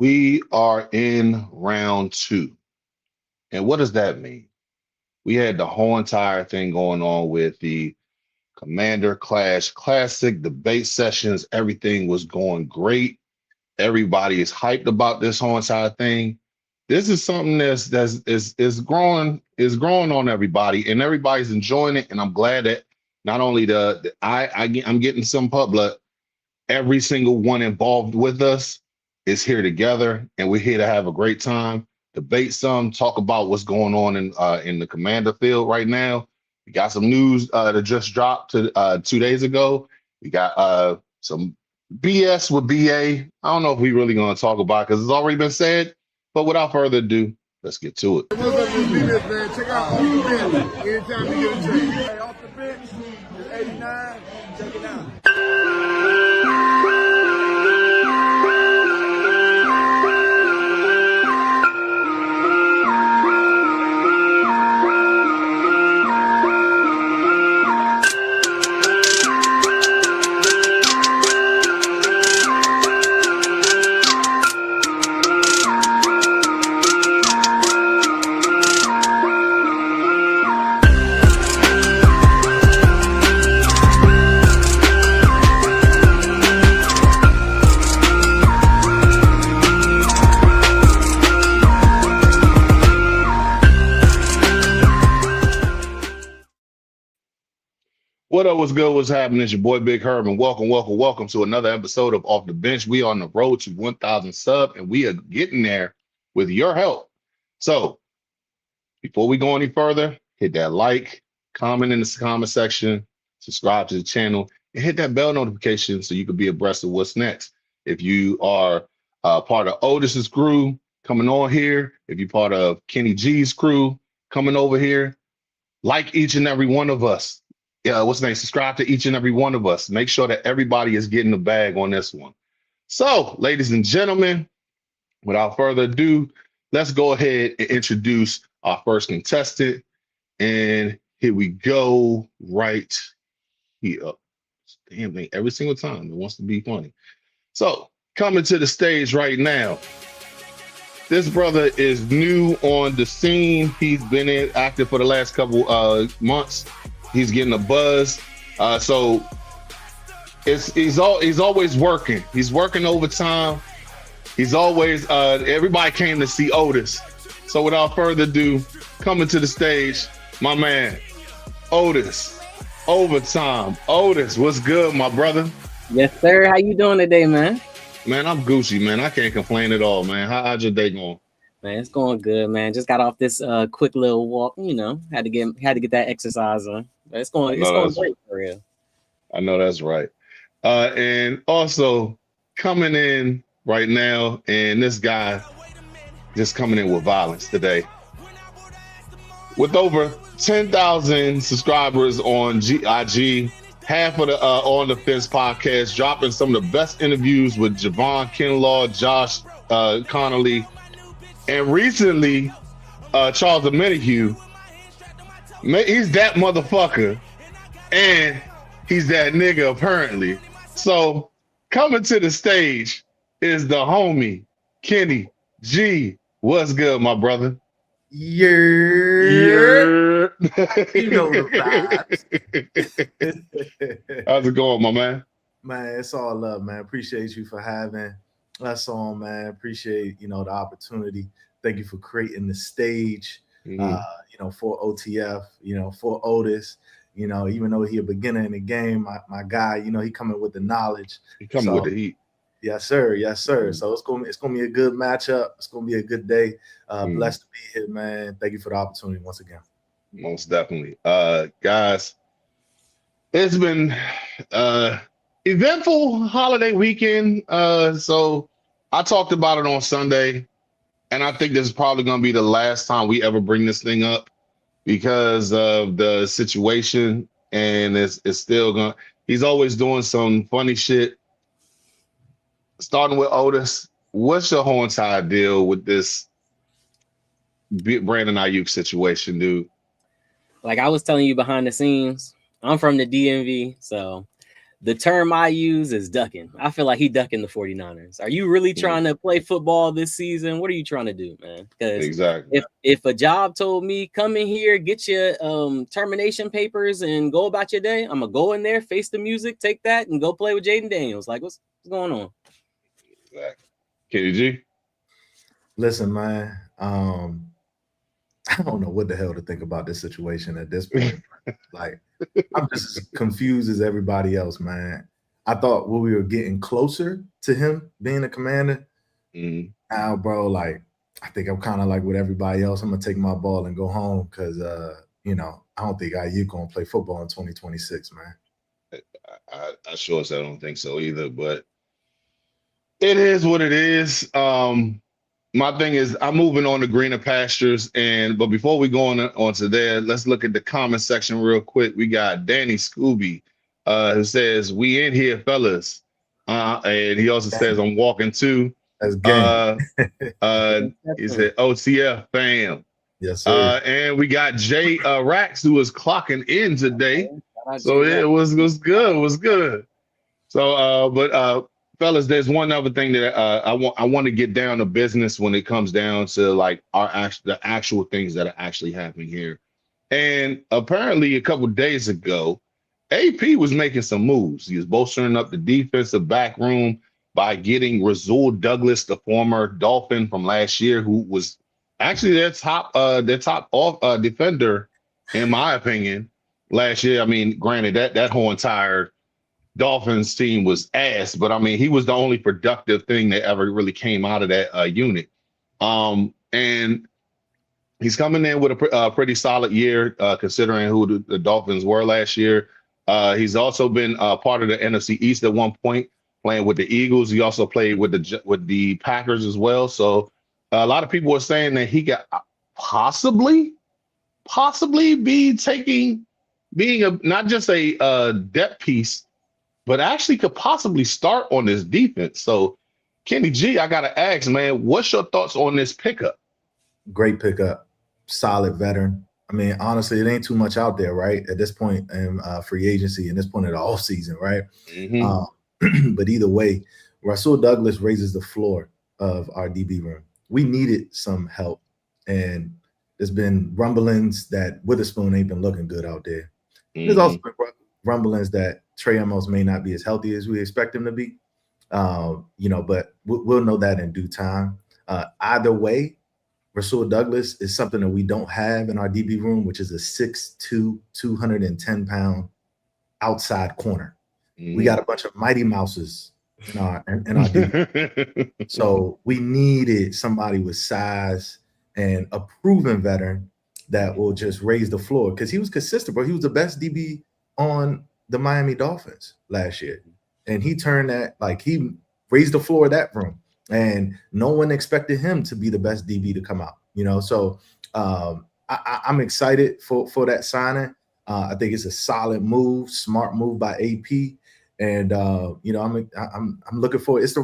We are in round two. And what does that mean? We had the whole entire thing going on with the Commander Clash Classic debate sessions. Everything was going great. Everybody is hyped about this whole entire thing. This is something that's growing on everybody, and everybody's enjoying it. And I'm glad that not only I'm getting some pub, but every single one involved with us is here together, and we're here to have a great time, debate some, talk about what's going on in the commander field right now. We got some news that just dropped 2 days ago. We got some BS with BA. I don't know if we really gonna talk about because it's already been said. But without further ado, let's get to it. What's up, this man? Check out Off the Bench. Anytime you get a chance. Hey, Off the Bench, it's 89. Check it out. What up? What's good? What's happening? It's your boy Big Herb, and welcome to another episode of Off the Bench. We are on the road to 1,000 subs, and we are getting there with your help. So, before we go any further, hit that like, comment in the comment section, subscribe to the channel, and hit that bell notification so you can be abreast of what's next. If you are part of Otis's crew coming on here, if you're part of Kenny G's crew coming over here, like each and every one of us. What's the name? Subscribe to each and every one of us. Make sure that everybody is getting the bag on this one. So, ladies and gentlemen, without further ado, let's go ahead and introduce our first contestant. And here we go, right here. Damn thing, every single time it wants to be funny. So, coming to the stage right now, this brother is new on the scene. He's been active for the last couple months. He's getting a buzz. So he's always working. He's working overtime. He's always everybody came to see Otis. So without further ado, coming to the stage, my man, Otis. Overtime. Otis, what's good, my brother? Yes, sir. How you doing today, man? Man, I'm Gucci, man. I can't complain at all, man. How's your day going? Man, it's going good, man. Just got off this quick little walk, had to get that exercise on. But it's going great for real. I know that's right. And also coming in right now, and this guy just coming in with violence today. With over 10,000 subscribers on IG, half of the On the Fence podcast, dropping some of the best interviews with Javon Kinlaw, Josh Connolly, and recently Charles Domingue. He's that motherfucker, and he's that nigga apparently. So coming to the stage is the homie Kenny G. What's good, my brother? Yeah. You know the vibes. How's it going, my man? Man, it's all love, man. Appreciate you for having us on, man. Appreciate, the opportunity. Thank you for creating the stage, for OTF, for Otis. Even though he a beginner in the game, my guy, he coming with the knowledge. He coming with the heat. Yes, sir. Yes, sir. So it's gonna be a good matchup. It's gonna be a good day. Blessed to be here, man. Thank you for the opportunity once again. Most definitely. Guys, it's been eventful holiday weekend. So I talked about it on Sunday, and I think this is probably gonna be the last time we ever bring this thing up because of the situation, and it's still gonna. He's always doing some funny shit. Starting with Otis, what's your whole entire deal with this Brandon Ayuk situation, dude? Like I was telling you behind the scenes, I'm from the DMV, so The term I use is ducking. I feel like he ducking the 49ers. Are you really trying to play football this season? What are you trying to do, man? Because Exactly. if a job told me come in here, get your termination papers and go about your day, I'm gonna go in there, face the music, take that, and go play with Jaden Daniels. Like, what's going on? Exactly. Kenny G. Listen, man. I don't know what the hell to think about this situation at this point. Like, I'm just as confused as everybody else, man. I thought we were getting closer to him being a commander. Now, bro, like, I think I'm kind of like with everybody else. I'm gonna take my ball and go home because I don't think IU gonna play football in 2026, man. I sure as I don't think so either, but it is what it is. My thing is I'm moving on to greener pastures, but before we go on to there, let's look at the comment section real quick. We got Danny Scooby, who says, "We in here, fellas," and he also says, "I'm walking too." That's game. He said, "OTF fam." Yes, sir. And we got Jay Rax, who was clocking in today. So it was good. It was good. So, fellas, there's one other thing that I want to get down to business when it comes down to like the actual things that are actually happening here. And apparently, a couple of days ago, AP was making some moves. He was bolstering up the defensive back room by getting Rasul Douglas, the former Dolphin from last year, who was actually their top defender, in my opinion, last year. I mean, granted, that whole entire Dolphins team was ass, but I mean, he was the only productive thing that ever really came out of that unit. And he's coming in with a pretty solid year, considering who the Dolphins were last year. He's also been part of the NFC East at one point, playing with the Eagles. He also played with the Packers as well. So a lot of people were saying that he got possibly being not just a depth piece, but actually could possibly start on this defense. So, Kenny G, I gotta ask, man, what's your thoughts on this pickup? Great pickup, solid veteran. I mean, honestly, it ain't too much out there, right? At this point in free agency, and this point of the off season, right? But either way, Rasul Douglas raises the floor of our DB room. We needed some help, and there's been rumblings that Witherspoon ain't been looking good out there. There's also been rumblings that Trey Amos may not be as healthy as we expect him to be. But we'll know that in due time. Either way, Rasul Douglas is something that we don't have in our DB room, which is a 6'2", 210-pound outside corner. We got a bunch of mighty mouses in our DB. So we needed somebody with size and a proven veteran that will just raise the floor, because he was consistent, bro. He was the best DB on the Miami Dolphins last year. And he turned that, like, he raised the floor of that room. And no one expected him to be the best DB to come out, So I'm excited for that signing. I think it's a solid move, smart move by AP. And I'm looking for it. It's the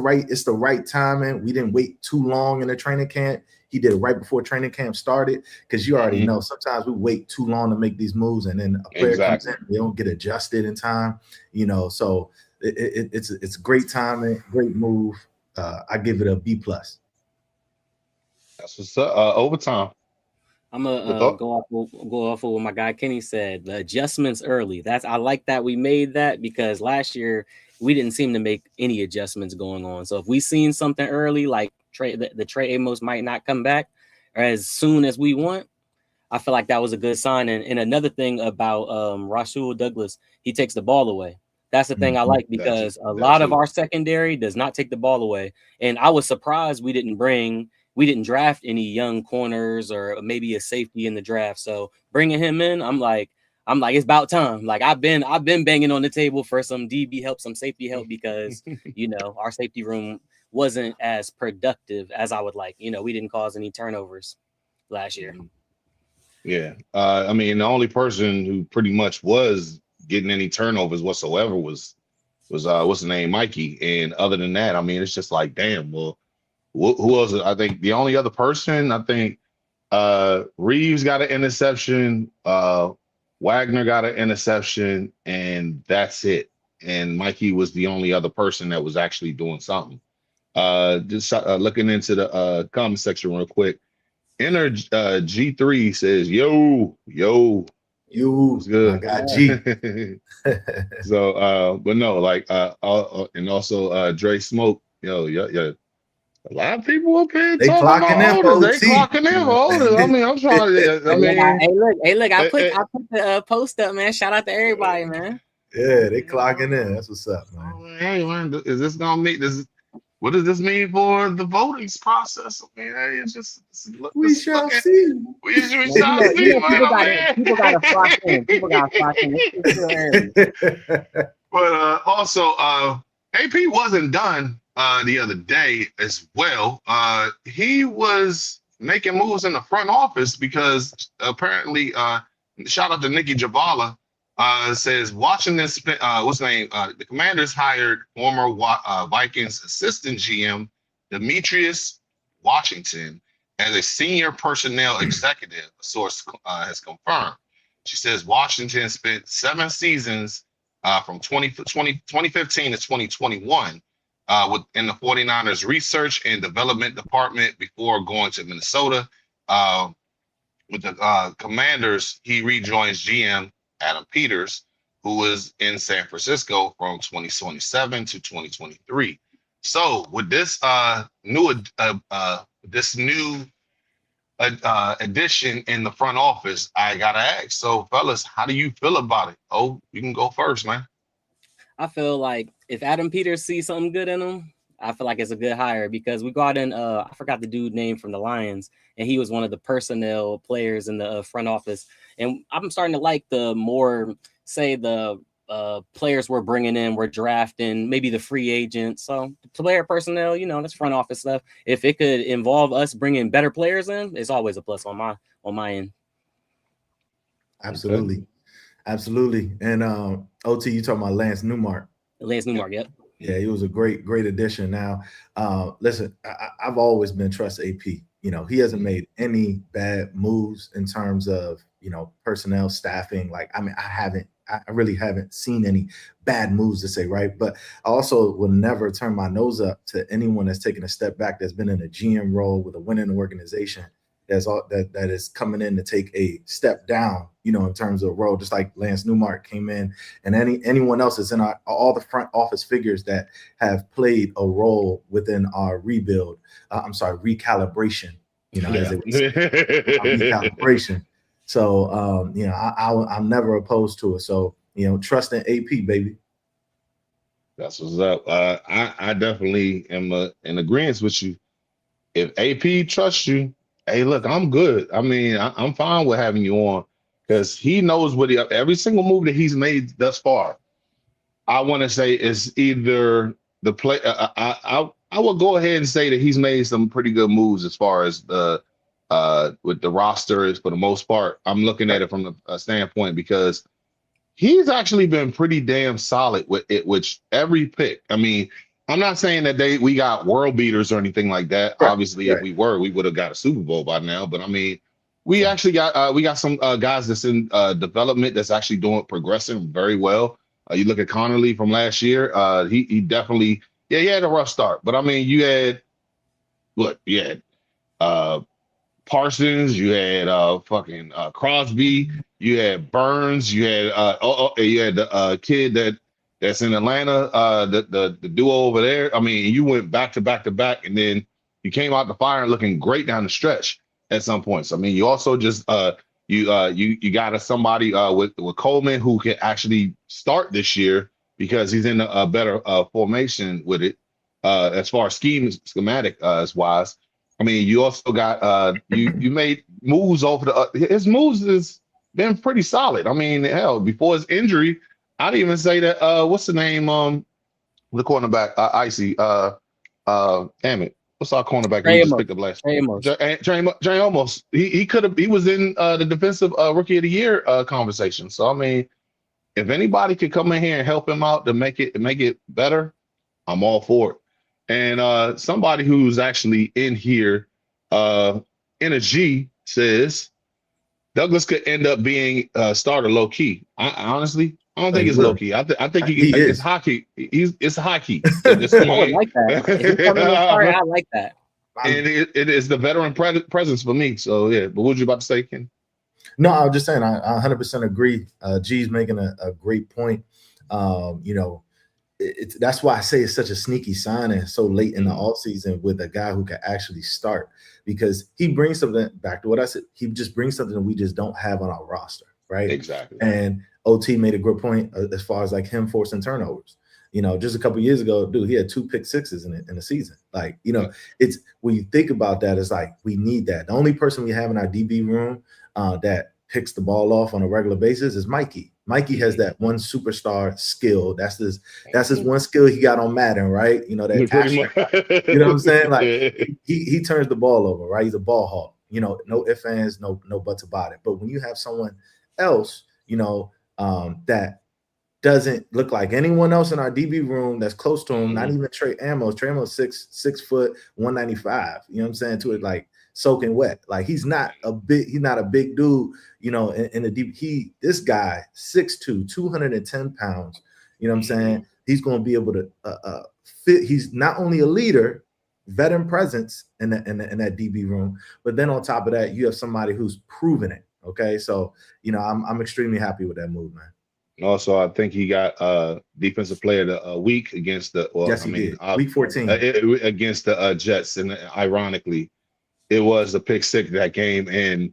right timing. We didn't wait too long in the training camp. He did it right before training camp started, because you already know sometimes we wait too long to make these moves, and then a player comes in, they don't get adjusted in time. So it's great timing, great move. I give it a B+. That's what's up. Overtime. I'm gonna go off of what my guy Kenny said. The adjustments early. I like that we made that, because last year we didn't seem to make any adjustments going on. So if we seen something early, like the Trey Amos might not come back as soon as we want, I feel like that was a good sign. And another thing about Rasul Douglas, he takes the ball away. That's the thing I like, because a lot of our secondary does not take the ball away. And I was surprised we didn't draft any young corners or maybe a safety in the draft. So bringing him in, I'm like, it's about time. Like, I've been banging on the table for some DB help, some safety help, because our safety room wasn't as productive as I would like. We didn't cause any turnovers last year. Yeah. I mean, the only person who pretty much was getting any turnovers whatsoever was what's the name, Mikey. And other than that, I mean, it's just like, damn, well, who else? I think the only other person, Reeves got an interception, Wagner got an interception, and that's it. and Mikey was the only other person that was actually doing something. Just looking into the comment section real quick. Inner G3 says, yo, You, what's my good? guy G. So, but no, like, and also Dre Smoke, yeah. A lot of people up here They talking about clocking in for Otis. They OT. clocking in for Otis. I mean, I'm trying to. I mean, Hey, look! I put it, the post up, man. Shout out to everybody, man. Yeah, they clocking in. That's what's up, man. hey, man, is this gonna meet this? What does this mean for the voting process? I mean, hey, it's just We let's shall look at. see. We Man, shall see, man. people gotta flock in. People gotta flock in. It's still early. But also, AP wasn't done the other day as well. He was making moves in the front office because apparently, shout out to Nikki Javala, says Washington, what's the name? The Commanders hired former Vikings assistant GM Demetrius Washington as a senior personnel executive, a source has confirmed. She says Washington spent 7 seasons from 2015 to 2021 within the 49ers research and development department before going to Minnesota. With the Commanders, he rejoins GM Adam Peters, who was in San Francisco from 2027 to 2023. So with this new addition in the front office, I gotta ask. So, fellas, how do you feel about it? Oh, you can go first, man. I feel like if Adam Peters sees something good in him, I feel like it's a good hire because we got in. I forgot the dude name from the Lions, and he was one of the personnel players in the front office. And I'm starting to like the more, say, the players we're bringing in, we're drafting, maybe the free agents. So player personnel, that's front office stuff. If it could involve us bringing better players in, it's always a plus on my end. Absolutely. Okay. Absolutely. And OT, you talking about Lance Newmark. Yep. Yeah, he was a great addition. Now, listen, I've always been trust AP. He hasn't made any bad moves in terms of, personnel staffing. Like, I mean, I really haven't seen any bad moves to say, right? But I also will never turn my nose up to anyone that's taken a step back, that's been in a GM role with a winning organization, that is coming in to take a step down, in terms of role, just like Lance Newmark came in, and anyone else is in all the front office figures that have played a role within our rebuild. Recalibration. As it was recalibration. So I'm never opposed to it. So trust in AP, baby. That's what's up. I definitely am in agreement with you. If AP trusts you, hey, look, I'm good. I mean, I'm fine with having you on because he knows every single move that he's made thus far. I want to say is either the play. I will go ahead and say that he's made some pretty good moves as far as the with the roster is for the most part. I'm looking at it from the standpoint because he's actually been pretty damn solid with it, which every pick. I mean, I'm not saying that we got world beaters or anything like that. Right. Obviously, if we were, we would have got a Super Bowl by now. But I mean, we actually got some guys that's in development that's actually progressing very well. You look at Connerly from last year. He definitely, he had a rough start. But I mean, you had Parsons, you had fucking Crosby, you had Burns, you had the kid that's in Atlanta, the duo over there. I mean, you went back to back to back, and then you came out the fire looking great down the stretch at some points. I mean, you also just you got somebody with Coleman who can actually start this year because he's in a better formation with it as far as schematic as wise. I mean, you also got you made moves over his moves has been pretty solid. I mean, hell, before his injury, I'd even say that what's the name the cornerback Icy damn it, what's our cornerback we just picked up last Trey Amos. He was in the defensive rookie of the year conversation. So I mean, if anybody could come in here and help him out to make it better, I'm all for it. And somebody who's actually in here in a G says Douglas could end up being a starter low key. Honestly, I don't think He it's low will. key. I think He it's is. hockey. It's hockey at this I would point. like that. If he come in and start, I like that. And it is the veteran presence for me. So yeah. But what was you about to say, Ken? No, I was just saying, I 100% agree. G's making a great point. You know, that's why I say it's such a sneaky signing so late in the offseason with a guy who can actually start, because he brings something back to what I said. He just brings something that we just don't have on our roster, right? Exactly. And OT made a good point as far as like him forcing turnovers. You know, just a couple years ago, dude, he had 2 pick sixes in the season. Like, you know, it's when you think about that, it's like we need that. The only person we have in our DB room that picks the ball off on a regular basis is Mikey. Mikey has that one superstar skill. That's his one skill he got on Madden, right? You know, that Pretty much. you know what I'm saying? Like he turns the ball over, right? He's a ball hawk. You know, no ifs, ands, no buts about it. But when you have someone else, you know, that doesn't look like anyone else in our DB room that's close to him, not even Trey Amos. Trey Amos 6 foot 195. You know what I'm saying? To it like soaking wet. Like he's not a big dude, you know, in the deep. This guy, 6'2", 210 pounds. You know what I'm saying? He's going to be able to fit. He's not only a leader, veteran presence in that DB room, but then on top of that, you have somebody who's proven it. Okay, so you know, I'm extremely happy with that move, man. Also, I think he got defensive player of the week against the. Well, yes, he did. Week 14 against the Jets, and ironically, it was a pick six that game, and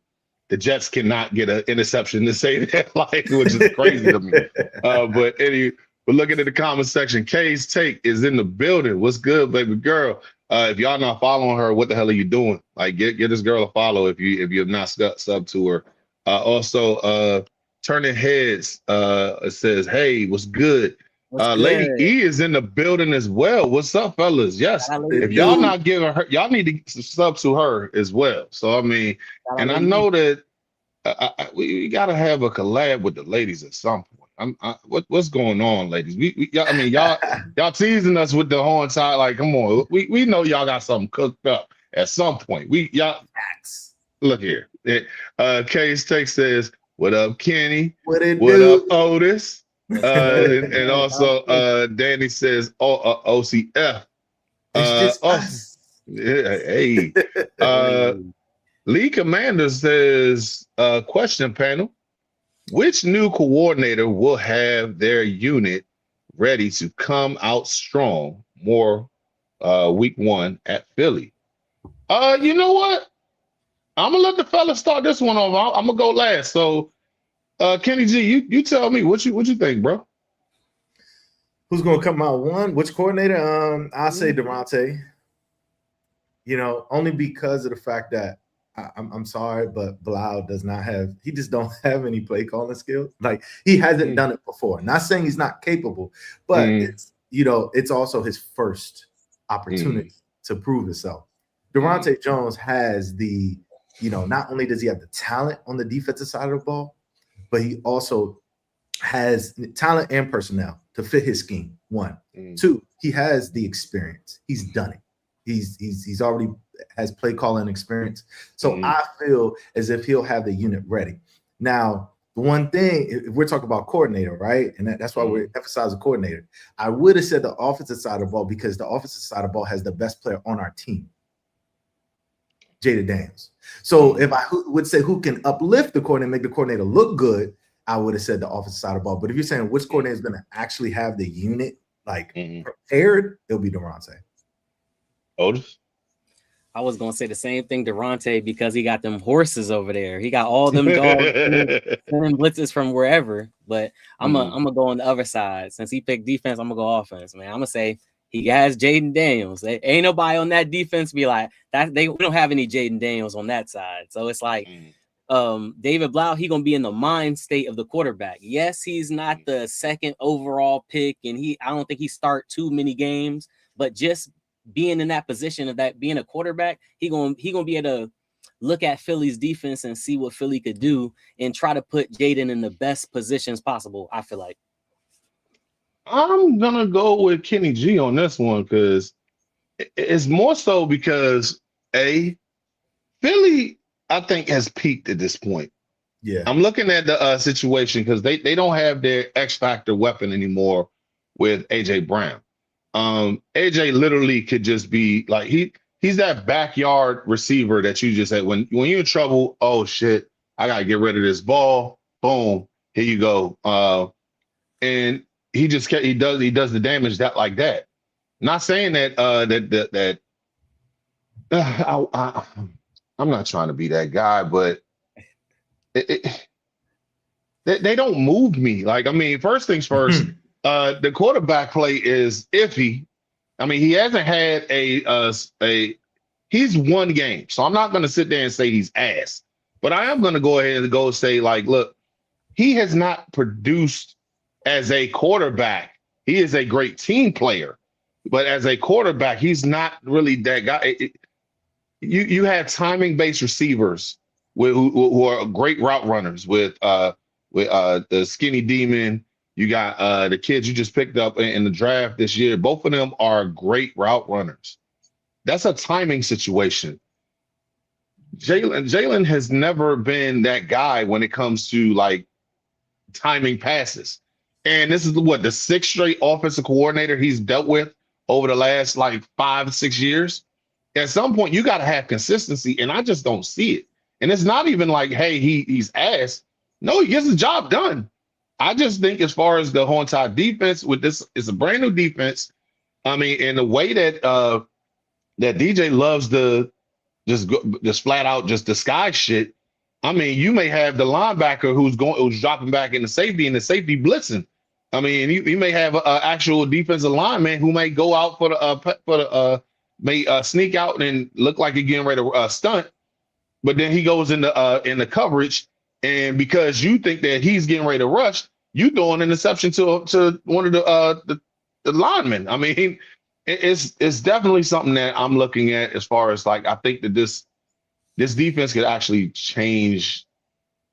the Jets cannot get an interception to say that, like, which is crazy to me. But looking at the comment section, Kay's Take is in the building. What's good, baby girl? If y'all not following her, what the hell are you doing? Like, get this girl a follow if you have not sub to her. Also, Turning Heads says, hey, what's good? Lady E is in the building as well. What's up, fellas? Yes. If y'all not giving her, y'all need to sub to her as well. So I mean, and I know that we got to have a collab with the ladies at some point. What's going on, ladies? Y'all teasing us with the whole entire, like, come on. We know y'all got something cooked up at some point. Look here. Case Take says, what up, Kenny? What up, Otis? And also Danny says, OCF. It's just us. Hey. Lee Commander says, question panel, which new coordinator will have their unit ready to come out strong more week 1 at Philly? You know what? I'm gonna let the fellas start this one off. I'm gonna go last. So Kenny G, you tell me what you think, bro. Who's gonna come out one? Which coordinator? I'll say Durante. You know, only because of the fact that I'm sorry, but Blau does not have. He just don't have any play calling skills. Like he hasn't done it before. Not saying he's not capable, but it's also his first opportunity to prove himself. Durante Jones has the, not only does he have the talent on the defensive side of the ball, but he also has talent and personnel to fit his scheme. 1, 2, he has the experience. He's done it. He's already has play calling experience. So I feel as if he'll have the unit ready. Now, the one thing, if we're talking about coordinator, right? And that's why we're emphasizing coordinator. I would have said the offensive side of the ball because the offensive side of the ball has the best player on our team, Jaden Daniels. So if I would say who can uplift the coordinator, make the coordinator look good, I would have said the offensive side of the ball. But if you're saying which coordinator is going to actually have the unit prepared, it'll be Durante. Otis? I was gonna say the same thing, Durante, because he got them horses over there. He got all them dogs sending blitzes from wherever. But I'm gonna go on the other side. Since he picked defense, I'm gonna go offense, man. I'm gonna say he has Jaden Daniels. Ain't nobody on that defense be like that. We don't have any Jaden Daniels on that side. So it's like David Blau, he gonna be in the mind state of the quarterback. Yes, he's not the second overall pick, and I don't think he start too many games, but just being in that position of that being a quarterback, he gonna be able to look at Philly's defense and see what Philly could do and try to put Jaden in the best positions possible. I feel like I'm gonna go with Kenny G on this one because it's more so because Philly, I think, has peaked at this point. Yeah. I'm looking at the situation because they don't have their X factor weapon anymore with AJ Brown. AJ literally could just be like he's that backyard receiver that you just said when you're in trouble. Oh shit, I gotta get rid of this ball. Boom, here you go. And he does the damage that like that. Not saying that I'm not trying to be that guy, but they don't move me. Like, I mean, first things first, the quarterback play is iffy. I mean, he hasn't had he's won game. So I'm not going to sit there and say he's ass, but I am going to go ahead and go say, like, look, he has not produced as a quarterback. He is a great team player, but as a quarterback, he's not really that guy. You have timing based receivers who are great route runners with the skinny demon. You got the kids you just picked up in the draft this year. Both of them are great route runners. That's a timing situation. Jalen has never been that guy when it comes to like timing passes. And this is what the sixth straight offensive coordinator he's dealt with over the last like 5-6 years. At some point, you got to have consistency, and I just don't see it. And it's not even like, hey, he's ass. No, he gets the job done. I just think as far as the whole entire defense with this, it's a brand new defense. I mean, in the way that that DJ loves to just flat out just disguise shit. I mean, you may have the linebacker who's dropping back in the safety and the safety blitzing. I mean, you may have an actual defensive lineman who may go out for the sneak out and look like he's getting ready to stunt, but then he goes in the coverage. And because you think that he's getting ready to rush, you throw an interception to one of the linemen. I mean, it's definitely something that I'm looking at as far as like I think that this defense could actually change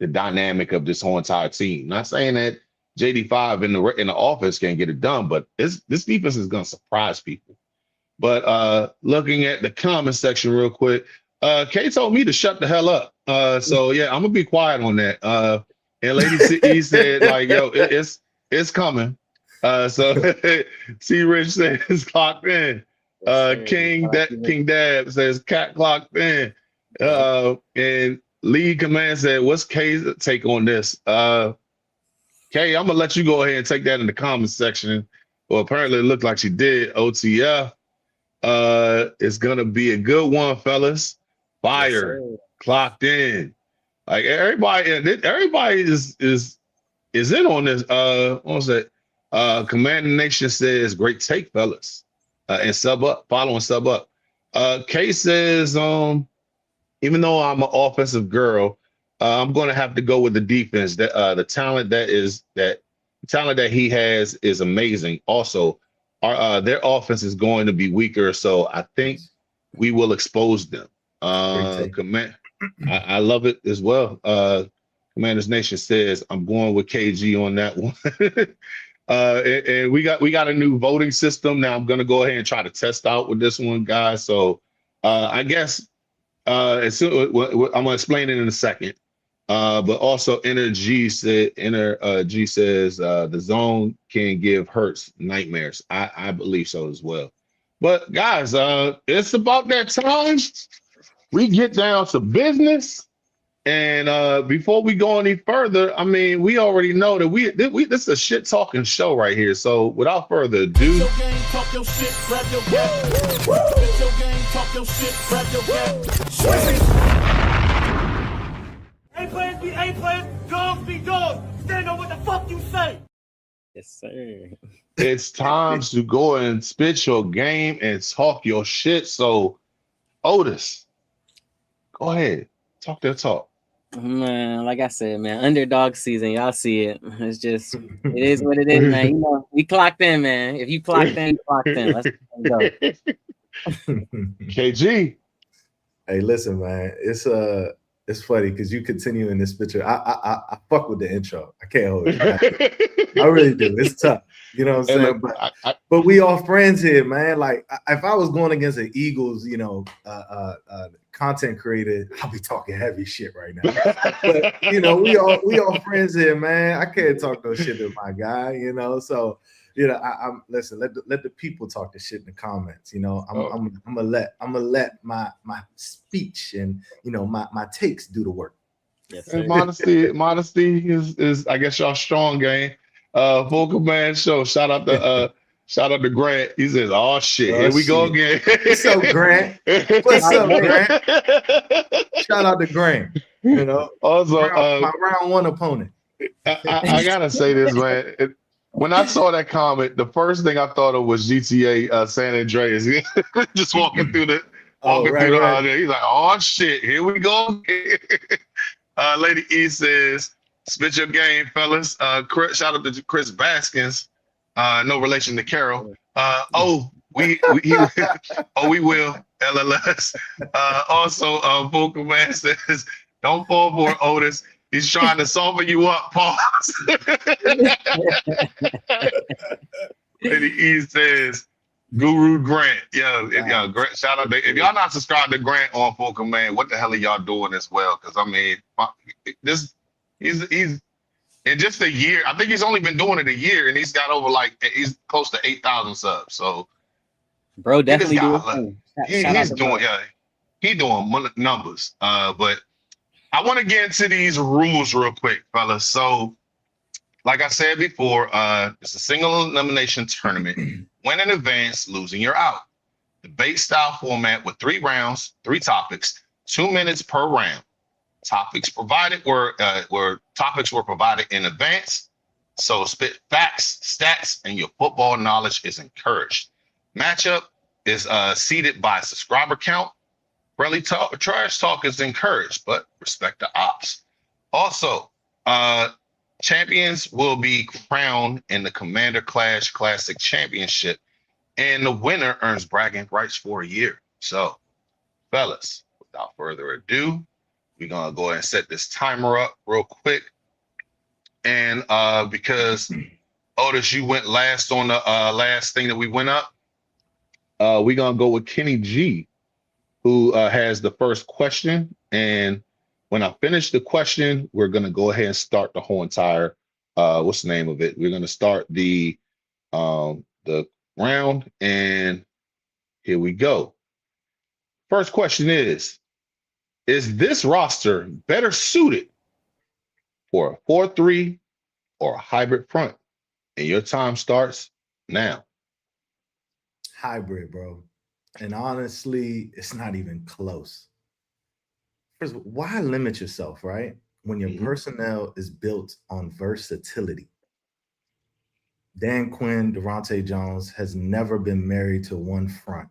the dynamic of this whole entire team. Not saying that JD5 in the offense can't get it done, but this defense is going to surprise people. But looking at the comment section real quick, Kay told me to shut the hell up. So yeah, I'm gonna be quiet on that. And Lady C said, like, yo, it's coming. So C Rich says clocked in. King Dab says cat clocked in. And Lead Command said, what's Kay's take on this? Kay, I'm gonna let you go ahead and take that in the comment section. Well, apparently it looked like she did. OTF. It's gonna be a good one, fellas. Fire, yes, clocked in. Like everybody is in on this. What was that? Command Nation says, great take, fellas. And sub up, follow and sub up. Kay says, even though I'm an offensive girl, I'm gonna have to go with the defense. The talent that he has is amazing. Also, their offense is going to be weaker, so I think we will expose them. I love it as well. Commanders Nation says I'm going with KG on that one. And we got a new voting system now. I'm gonna go ahead and try to test out with this one, guys. So I guess I'm gonna explain it in a second. But also G says the zone can give Hurts nightmares. I believe so as well. But guys, it's about that time. We get down to business. And before we go any further, I mean, we already know that this is a shit talking show right here. So without further ado, A players be A players, dogs be dogs. Stand on what the fuck you say. Yes, sir. It's time to go and spit your game and talk your shit. So, Otis, go ahead, talk that talk. Man, like I said, man, underdog season, y'all see it. It's just, it is what it is, man. You know, we clocked in, man. If you clocked in, you clocked in. Let's go. KG. Hey, listen, man. It's funny because you continue in this picture. I fuck with the intro. I can't hold it. I really do. It's tough. You know what I'm saying? But we all friends here, man. Like if I was going against an Eagles, content creator, I'll be talking heavy shit right now. But we all friends here, man. I can't talk no shit to my guy, So I'm listen. Let the people talk the shit in the comments. I'm gonna let my speech and my takes do the work. Yes, and modesty is I guess y'all strong game. Full Command Show. Shout out to Grant. He says, "Oh shit, here we go again." What's up, Grant? What's up, Grant? Shout out to Grant. Also, my round one opponent. I gotta say this, man. When I saw that comment, the first thing I thought of was GTA San Andreas. Just walking through the right. He's like, "Oh shit, here we go." Lady E says, "Spit your game, fellas." Shout out to Chris Baskins. No relation to Carol. We will. LLS. Also, Full Command says, "Don't fall for Otis. He's trying to soften you up." Pause. Lady E says, "Guru Grant." Grant, shout out to, if y'all not subscribed to Grant on Full Command, what the hell are y'all doing as well? Because I mean, he's in just a year. I think he's only been doing it a year, and he's got over he's close to 8,000 subs. So, bro, definitely doing. He's doing numbers. But I want to get into these rules real quick, fellas. So, like I said before, it's a single elimination tournament. Win in advance, losing you're out. Debate style format with 3 rounds, 3 topics, 2 minutes per round. Topics provided were provided in advance. So spit facts, stats, and your football knowledge is encouraged. Matchup is seeded by subscriber count. Friendly talk, trash talk is encouraged, but respect the ops. Also, champions will be crowned in the Commander Clash Classic Championship, and the winner earns bragging rights for a year. So, fellas, without further ado, we're gonna go ahead and set this timer up real quick. And because Otis, you went last on the last thing that we went up, we're gonna go with Kenny G, who has the first question. And when I finish the question, we're gonna go ahead and start the whole entire what's the name of it? We're gonna start the round, and here we go. First question is this roster better suited for a 4-3 or a hybrid front? And your time starts now. Hybrid, bro. And honestly, it's not even close. First, why limit yourself, right? When your personnel is built on versatility. Dan Quinn, Devontae Jones has never been married to one front.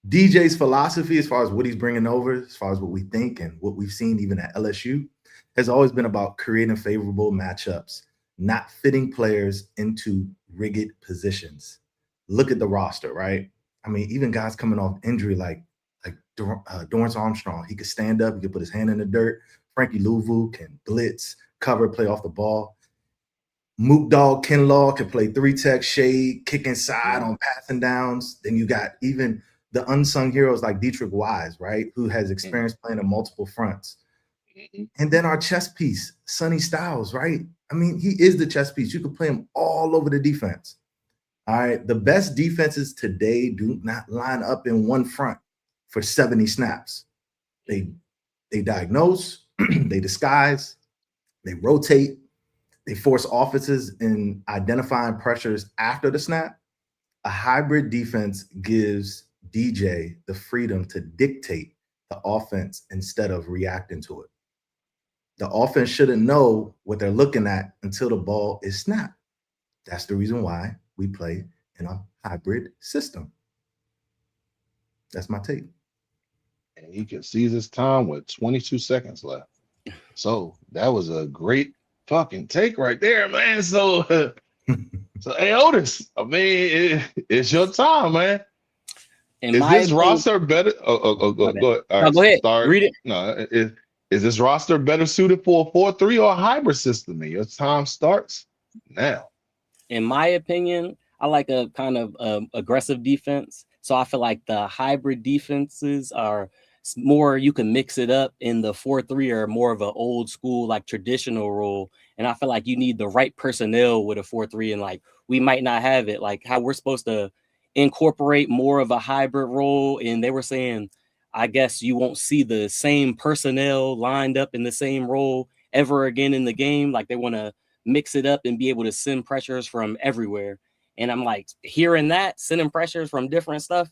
DJ's philosophy, as far as what he's bringing over, as far as what we think and what we've seen even at LSU, has always been about creating favorable matchups, not fitting players into rigid positions. Look at the roster, right? I mean, even guys coming off injury like Dorrance Armstrong, he could stand up, he could put his hand in the dirt. Frankie Louvu can blitz, cover, play off the ball. Mook Dog Kinlaw can play 3-tech shade, kick inside on passing downs. Then you got even the unsung heroes like Dietrich Wise, right, who has experience playing on multiple fronts. And then our chess piece, Sonny Styles, right? I mean, he is the chess piece. You can play him all over the defense. All right, the best defenses today do not line up in one front for 70 snaps. They diagnose, they disguise, they rotate, they force offenses in identifying pressures after the snap. A hybrid defense gives DJ the freedom to dictate the offense instead of reacting to it. The offense shouldn't know what they're looking at until the ball is snapped. That's the reason why we play in a hybrid system. That's my take. And he can seize his time with 22 seconds left. So that was a great fucking take right there, man. So hey, Otis, I mean, it's your time, man. Is this roster better? Go ahead. Go ahead. Read it. No, is Is this roster better suited for a 4-3 or a hybrid system? And your time starts now. In my opinion, I like a kind of aggressive defense. So I feel like the hybrid defenses are more, you can mix it up, in the 4-3 or more of an old school, like traditional role. And I feel like you need the right personnel with a 4-3, and like we might not have it, like how we're supposed to incorporate more of a hybrid role. And they were saying, I guess you won't see the same personnel lined up in the same role ever again in the game. Like they want to mix it up and be able to send pressures from everywhere. And I'm like, hearing that, sending pressures from different stuff,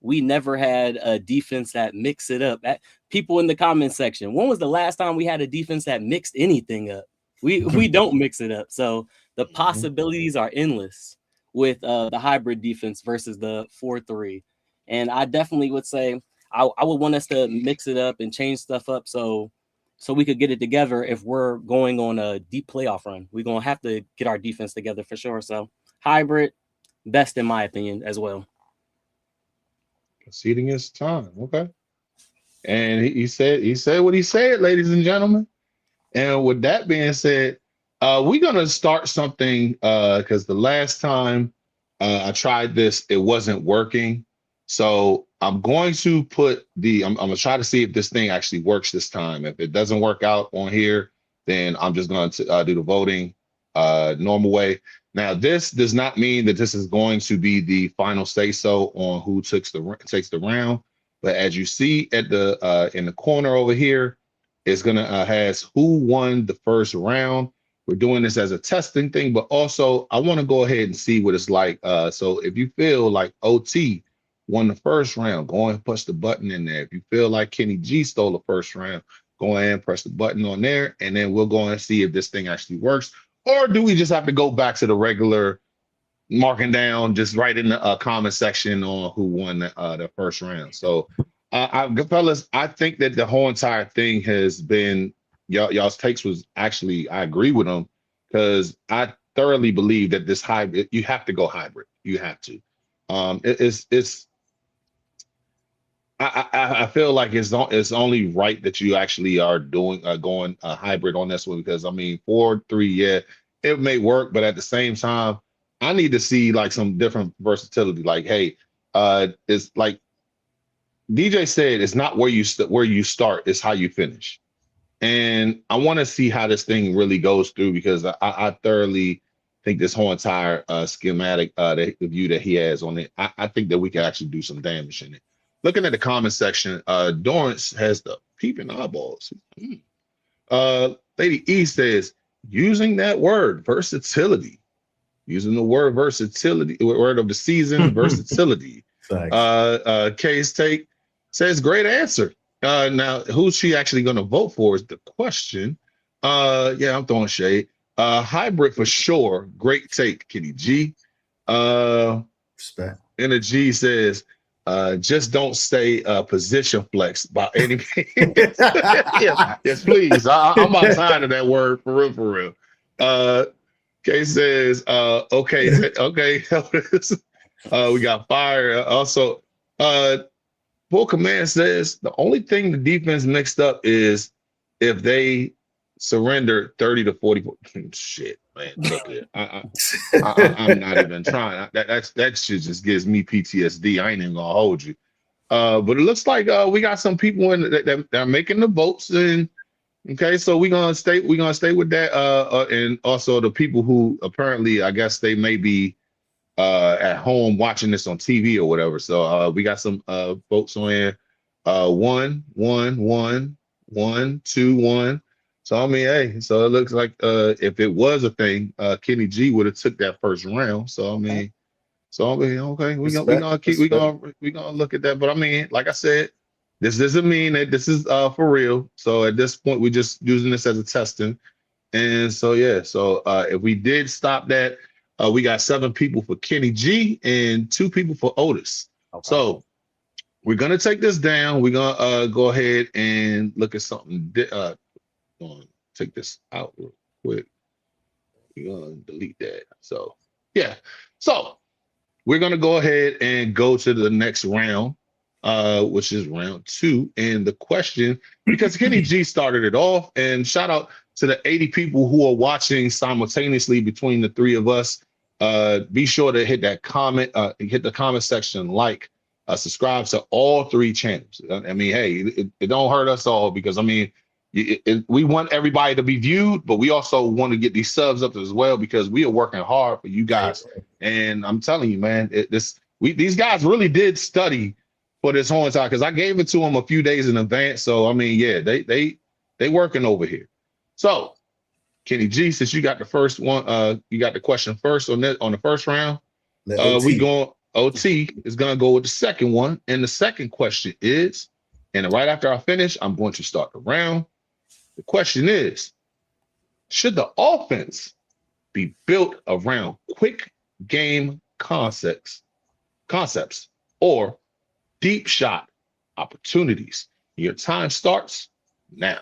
we never had a defense that mixed it up. People in the comment section, when was the last time we had a defense that mixed anything up? We don't mix it up. So the possibilities are endless with the hybrid defense versus the 4-3. And I definitely would say I would want us to mix it up and change stuff up so we could get it together. If we're going on a deep playoff run, we're going to have to get our defense together for sure. So hybrid, best in my opinion as well. Conceding his time. Okay. And he said what he said, ladies and gentlemen. And with that being said, we're gonna start something because the last time I tried this, it wasn't working. So I'm going to put I'm gonna try to see if this thing actually works this time. If it doesn't work out on here, then I'm just going to do the voting normal way. Now, this does not mean that this is going to be the final say so on who takes the round. But as you see at the in the corner over here, it's gonna has who won the first round. We're doing this as a testing thing, but also I want to go ahead and see what it's like. So if you feel like OT won the first round, go ahead and push the button in there. If you feel like Kenny G stole the first round, go ahead and press the button on there, and then we'll go and see if this thing actually works. Or do we just have to go back to the regular marking down, just right in the comment section on who won the first round? So, fellas, I think that the whole entire thing has been y'all's takes was actually, I agree with them, because I thoroughly believe that this hybrid, you have to go hybrid. You have to. I feel like it's only right that you actually are doing going hybrid on this one, because I mean 4-3, yeah, it may work, but at the same time, I need to see like some different versatility. Like, hey, it's like DJ said, it's not where you start, it's how you finish. And I want to see how this thing really goes through, because I thoroughly think this whole entire schematic, the view that he has on it, I think that we can actually do some damage in it. Looking at the comment section, Dorrance has the peeping eyeballs. Lady E says, using that word, versatility. Using the word versatility, word of the season, versatility. Kay's take says, great answer. Now, who's she actually going to vote for is the question. Yeah, I'm throwing shade. Hybrid for sure. Great take, Kitty G. Respect. And a G says, just don't stay position flex by any means. Yes, please. I'm outside of that word for real. Kay says, okay. We got fire. Also, Full Command says the only thing the defense mixed up is if they surrender 30 to 40. Shit, man. Look at I'm not even trying. That shit just gives me PTSD. I ain't even gonna hold you. But it looks like we got some people in that are making the votes, and okay, so we're gonna stay with that. And also the people who apparently, I guess they may be at home watching this on TV or whatever. So we got some votes on here. 1, 1, 1, 1, 2, 1. So I mean, hey, so it looks like if it was a thing, Kenny G would have took that first round. So I mean, okay, we're gonna look at that. But I mean, like I said, this doesn't mean that this is for real. So at this point, we're just using this as a testing. And so yeah, so if we did stop that, we got 7 people for Kenny G and 2 people for Otis. Okay. So we're gonna take this down. We're gonna go ahead and look at something. Gonna take this out real quick. We're gonna delete that. So yeah, so we're gonna go ahead and go to the next round. which is round 2. And the question, because Kenny G started it off, and shout out to the 80 people who are watching simultaneously between the three of us. Be sure to hit that comment, hit the comment section, like, subscribe to all 3 channels. I mean, hey, it don't hurt us all, because I mean, we want everybody to be viewed, but we also want to get these subs up as well, because we are working hard for you guys. And I'm telling you, man, these guys really did study for this whole time, because I gave it to them a few days in advance. So I mean, yeah, they working over here. So Kenny G, since you got the first one, you got the question first on the first round. We going OT is gonna go with the second one, and the second question is, and right after I finish, I'm going to start the round. The question is, should the offense be built around quick game concepts, or deep shot opportunities? Your time starts now.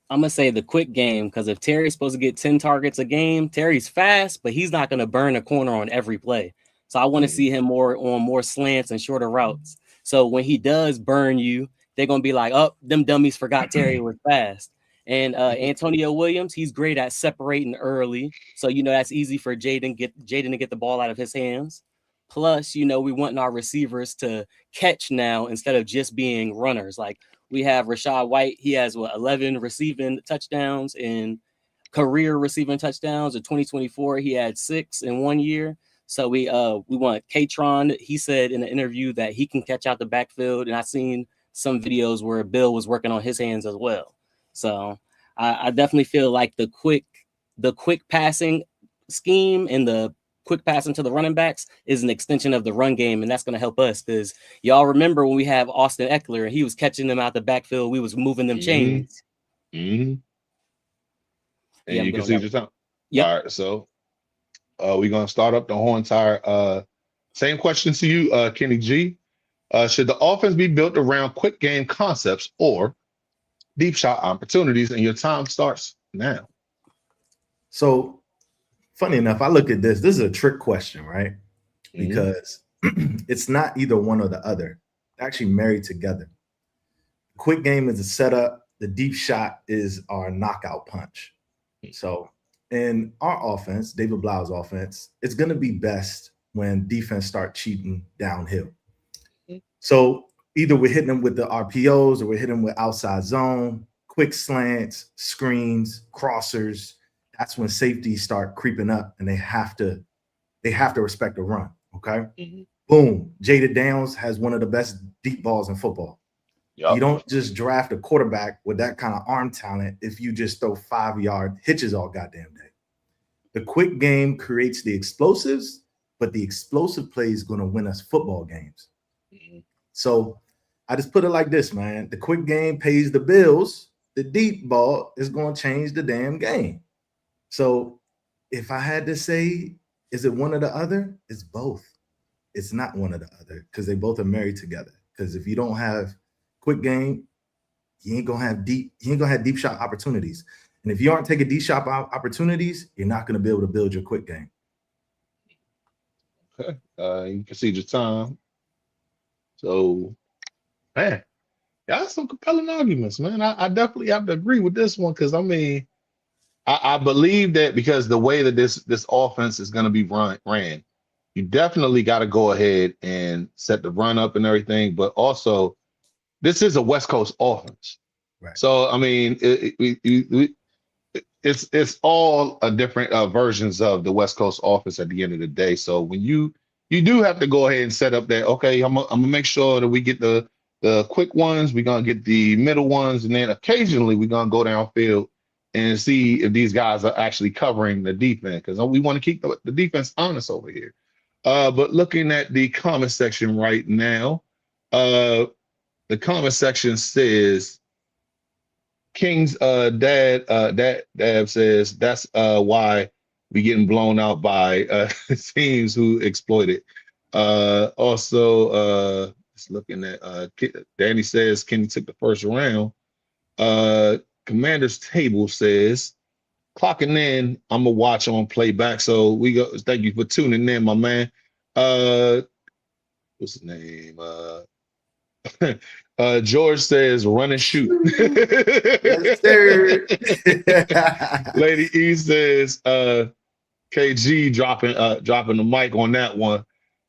I'm going to say the quick game, because if Terry's supposed to get 10 targets a game, Terry's fast, but he's not going to burn a corner on every play. So I want to see him more slants and shorter routes. So when he does burn you, they're going to be like, oh, them dummies forgot Terry was fast. And Antonio Williams, he's great at separating early. So, that's easy for Jaden to get the ball out of his hands. Plus, we want our receivers to catch now instead of just being runners. Like, we have Rashad White. He has 11 receiving touchdowns and career receiving touchdowns. In 2024, he had 6 in 1 year. So we want Katron. He said in an interview that he can catch out the backfield, and I've seen some videos where Bill was working on his hands as well. So I definitely feel like the quick passing scheme and the quick passing to the running backs is an extension of the run game, and that's going to help us, because y'all remember when we have Austin Eckler and he was catching them out the backfield, we was moving them chains. And you can see your time. Yep. All right, so we're going to start up the whole entire same question to you, Kenny G. Should the offense be built around quick game concepts or deep shot opportunities? And your time starts now. So funny enough, I look at this. This is a trick question, right? Because it's not either one or the other. They're actually married together. Quick game is a setup. The deep shot is our knockout punch. So in our offense, David Blau's offense, it's going to be best when defense start cheating downhill. So either we're hitting them with the RPOs or we're hitting them with outside zone, quick slants, screens, crossers. That's when safeties start creeping up, and they have to respect the run. Okay. Boom. Jada Downs has one of the best deep balls in football. Yep. You don't just draft a quarterback with that kind of arm talent if you just throw 5-yard hitches all goddamn day. The quick game creates the explosives, but the explosive play is going to win us football games. So I just put it like this, man. The quick game pays the bills. The deep ball is going to change the damn game. So if I had to say, is it one or the other? It's both. It's not one or the other, because they both are married together. Because if you don't have quick game, you ain't gonna have deep shot opportunities. And if you aren't taking deep shot opportunities, you're not going to be able to build your quick game. Okay. You can see your time. So, man, y'all some compelling arguments, man. I definitely have to agree with this one, because I mean, I believe that because the way that this offense is going to be ran, you definitely got to go ahead and set the run up and everything. But also, this is a West Coast offense, right? So I mean, it's all a different versions of the West Coast offense at the end of the day. So when you do have to go ahead and set up that, okay, I'm gonna make sure that we get the quick ones, we're gonna get the middle ones, and then occasionally we're gonna go downfield and see if these guys are actually covering the defense, because we want to keep the defense honest over here. But looking at the comment section right now, the comment section says King's dad says that's why we getting blown out by teams who exploit it. Also, just looking at Danny says Kenny took the first round. Commander's Table says, clocking in, I'm gonna watch on playback. So we go. Thank you for tuning in, my man. What's his name? George says run and shoot. Yes, sir. Lady E says KG dropping the mic on that one.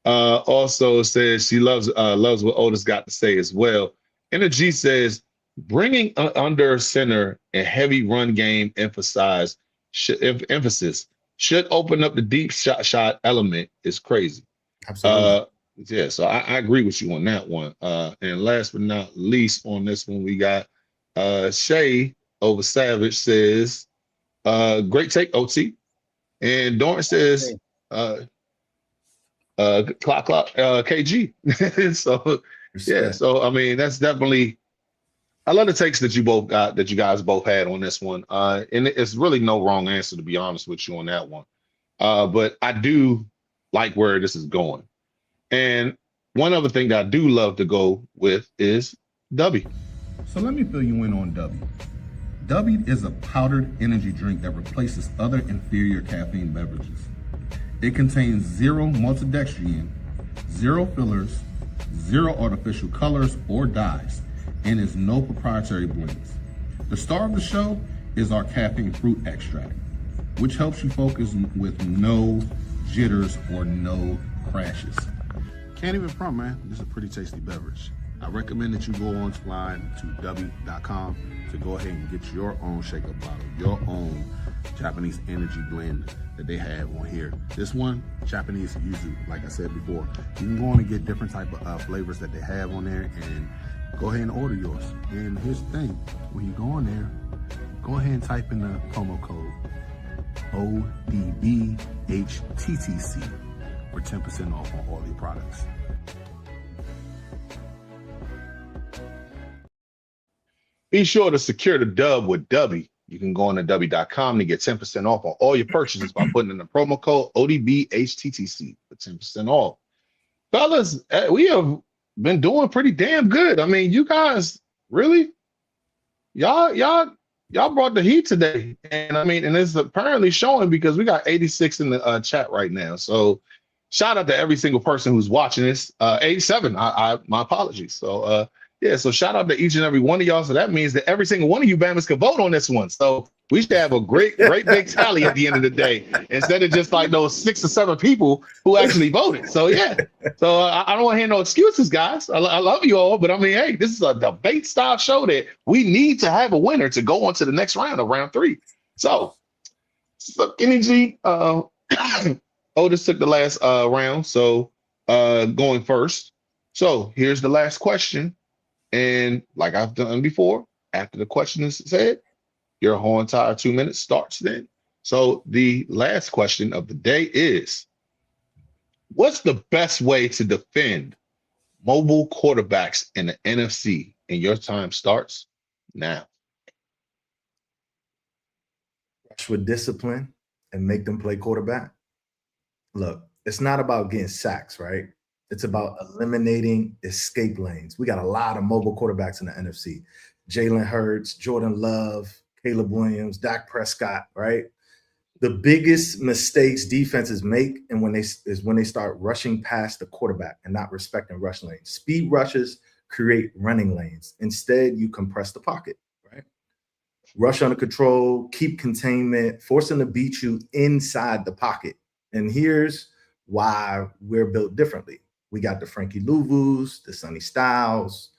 Also says she loves what Otis got to say as well. Energy says bringing under center and heavy run game emphasis should open up the deep shot element is crazy. Absolutely. Yeah, so I agree with you on that one. And last but not least on this one, we got Shay over Savage says, great take, OT. And Dorn says, KG. So yeah, Respect. so I mean that's definitely I love the takes that you both got that you guys both had on this one. And it's really no wrong answer to be honest with you on that one. But I do like where this is going. And one other thing that I do love to go with is W. So let me fill you in on W. W is a powdered energy drink that replaces other inferior caffeine beverages. It contains 0 maltodextrin, 0 fillers, 0 artificial colors or dyes, and is no proprietary blends. The star of the show is our caffeine fruit extract, which helps you focus with no jitters or no crashes. Can't even front, man. This is a pretty tasty beverage. I recommend that you go online to w.com to go ahead and get your own shaker bottle, your own Japanese energy blend that they have on here. This one, Japanese yuzu, like I said before. You can go on and get different type of flavors that they have on there and go ahead and order yours. And here's the thing, when you go on there, go ahead and type in the promo code ODBHTTC for 10% off on all your products. Be sure to secure the dub with W. You can go on to W.com to get 10% off on all your purchases by putting in the promo code ODBHTTC for 10% off. Fellas, we have been doing pretty damn good. I mean, you guys really, y'all brought the heat today. And I mean, and it's apparently showing because we got 86 in the chat right now. So shout out to every single person who's watching this. 87, my apologies. So yeah, so shout out to each and every one of y'all. So that means that every single one of you Bammers can vote on this one. So we should have a great big tally at the end of the day instead of just like those 6 or 7 people who actually voted. So yeah, so I don't want to hear no excuses, guys. I love you all, but I mean, hey, this is a debate style show that we need to have a winner to go on to the next round of round 3. So Energy, Otis took the last round, so going first. So here's the last question. And like I've done before, after the question is said, your whole entire 2 minutes starts then. So the last question of the day is, what's the best way to defend mobile quarterbacks in the NFC? And your time starts now. Rush with discipline and make them play quarterback. Look, it's not about getting sacks, right? It's about eliminating escape lanes. We got a lot of mobile quarterbacks in the NFC. Jalen Hurts, Jordan Love, Caleb Williams, Dak Prescott, right? The biggest mistakes defenses make and when they start rushing past the quarterback and not respecting rush lanes. Speed rushes create running lanes. Instead, you compress the pocket, right? Rush under control, keep containment, force them to beat you inside the pocket. And here's why we're built differently. We got the Frankie Louvous, the Sonny Styles,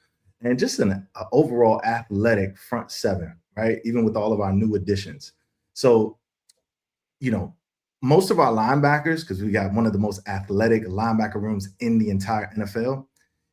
and just an overall athletic front 7, right? Even with all of our new additions. So, you know, most of our linebackers, because we got one of the most athletic linebacker rooms in the entire NFL,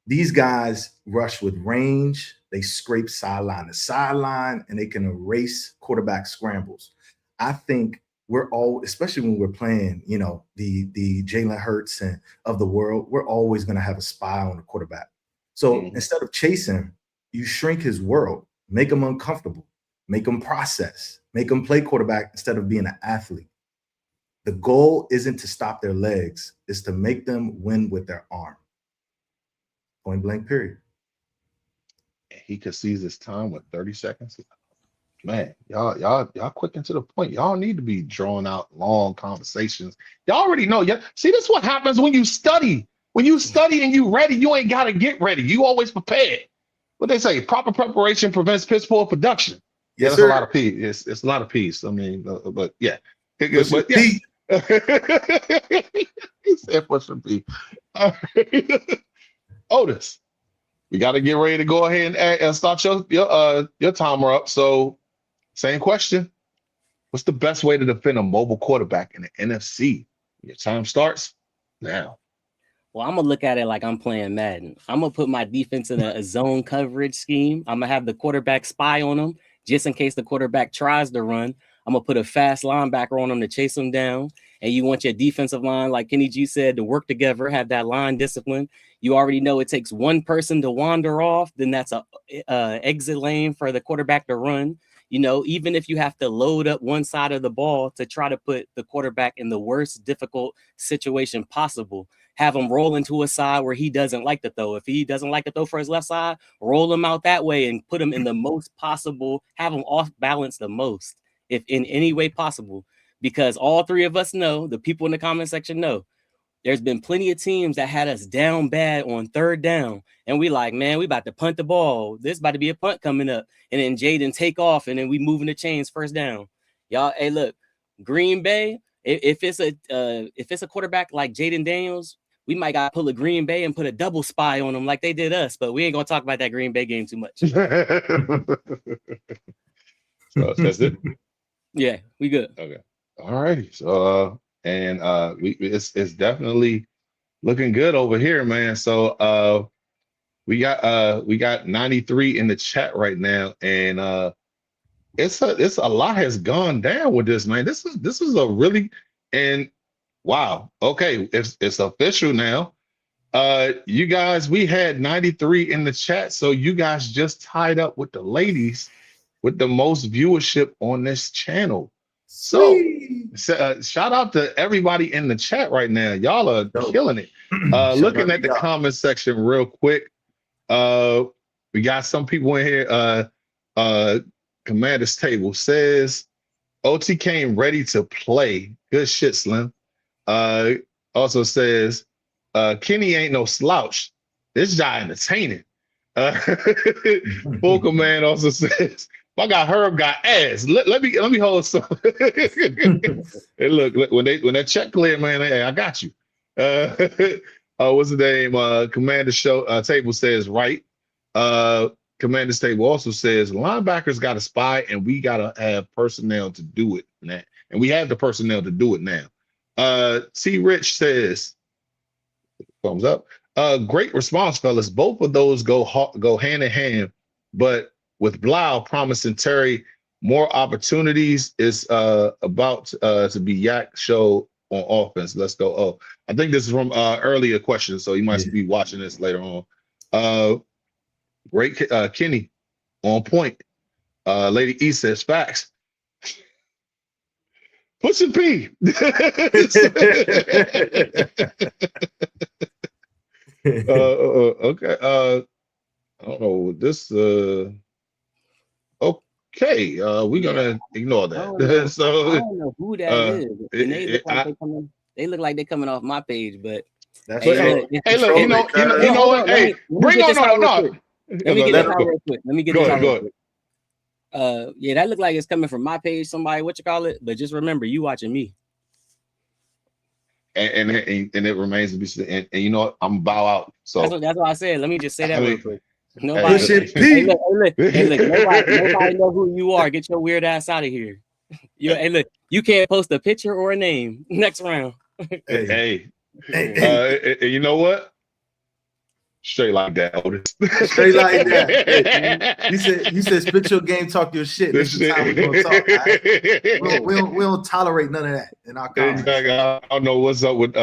these guys rush with range, they scrape sideline to sideline, and they can erase quarterback scrambles. I think we're all, especially when we're playing, you know, the Jalen Hurts and of the world, we're always going to have a spy on the quarterback. So instead of chasing, you shrink his world, make him uncomfortable, make him process, make him play quarterback instead of being an athlete. The goal isn't to stop their legs, it's to make them win with their arm. Point blank, period. He could seize his time with 30 seconds. Man, y'all quick and to the point. Y'all need to be drawing out long conversations. Y'all already know. Yeah, see, this is what happens when you study when you study and you ready, you ain't gotta get ready. You always prepared. What they say, proper preparation prevents piss poor production. Yeah, Yes, that's a lot sir. of P. It's a lot of P's. I mean, but yeah. Push But your yes. P. He said push your P. All right. Otis, we got to get ready to go ahead and start your timer up. So, same question. What's the best way to defend a mobile quarterback in the NFC? Your time starts now. Well, I'm gonna look at it like I'm playing Madden. I'm gonna put my defense in a zone coverage scheme. I'm gonna have the quarterback spy on them just in case the quarterback tries to run. I'm gonna put a fast linebacker on him to chase him down. And you want your defensive line, like Kenny G said, to work together, have that line discipline. You already know it takes one person to wander off, then that's a exit lane for the quarterback to run. Even if you have to load up one side of the ball to try to put the quarterback in the worst difficult situation possible, have him roll into a side where he doesn't like to throw. If he doesn't like to throw for his left side, roll him out that way and put him in the most possible, have him off balance the most, if in any way possible. Because all three of us know, the people in the comment section know, there's been plenty of teams that had us down bad on third down. And we like, man, we about to punt the ball. There's about to be a punt coming up. And then Jaden take off, and then we moving the chains first down. Y'all, hey, look, Green Bay, if it's a quarterback like Jaden Daniels, we might got to pull a Green Bay and put a double spy on them like they did us. But we ain't going to talk about that Green Bay game too much. So that's it? Yeah, we good. Okay. All righty. So it's definitely looking good over here, man. So we got 93 in the chat right now, and it's a lot has gone down with this, man. This is a really, and wow. Okay, it's official now. You guys, we had 93 in the chat, so you guys just tied up with the ladies with the most viewership on this channel. So shout out to everybody in the chat right now. Y'all are killing it. Looking at the comment section real quick. We got some people in here. Commander's Table says OT came ready to play. Good shit, Slim. Also says Kenny ain't no slouch. This guy entertaining. Full Command also says my guy Herb got ass. Let me hold some. Hey, look, when that check clear, man, hey, I got you. What's the name? Commander Table says right. Commander's Table also says linebackers got to spy, and we gotta have personnel to do it now. And we have the personnel to do it now. T. Rich says, thumbs up. Great response, fellas. Both of those go hand in hand, but with Blau promising Terry more opportunities is about to be Yak show on offense. Let's go. Oh, I think this is from earlier questions, so you might be watching this later on. Great Kenny on point. Lady E says facts. Push a P. Okay. I don't know this. Okay. We're gonna ignore that. So I don't know who that is. And they look like they're coming off my page, but that's hey, look, you know what? Hey, bring on no. Let me get this out real quick. Let me get this out real quick. Yeah, that looked like it's coming from my page. Somebody, what you call it? But just remember, you watching me. And it remains to be seen. And you know what? I'm bow out. So that's what I said. Let me just say that real quick. Nobody, hey, look, nobody know who you are. Get your weird ass out of here. Hey, look, you can't post a picture or a name. Next round. Hey. You know what? Straight like that, Otis. Straight like that. Hey, you said spit your game, talk your shit. This is the time we're gonna talk. Right? We don't tolerate none of that in our comments. Exactly. I don't know what's up with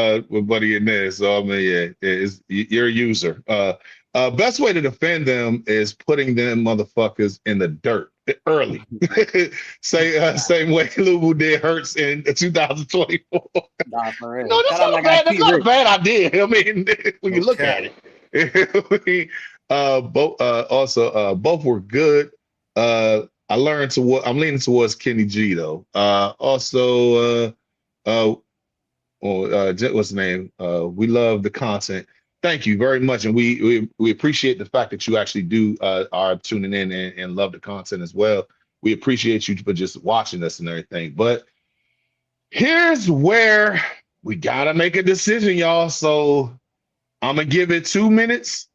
Buddy in there. So I mean, you're a user. Best way to defend them is putting them motherfuckers in the dirt early. Same way Lubu did Hurts in 2024. Nah, for real. No, that's not a bad idea. I mean, when you look at it. Both were good. I'm leaning towards Kenny G though. What's the name? We love the content. Thank you very much, and we appreciate the fact that you actually do are tuning in and love the content as well. We appreciate you for just watching us and everything. But here's where we gotta make a decision, y'all. So I'm gonna give it 2 minutes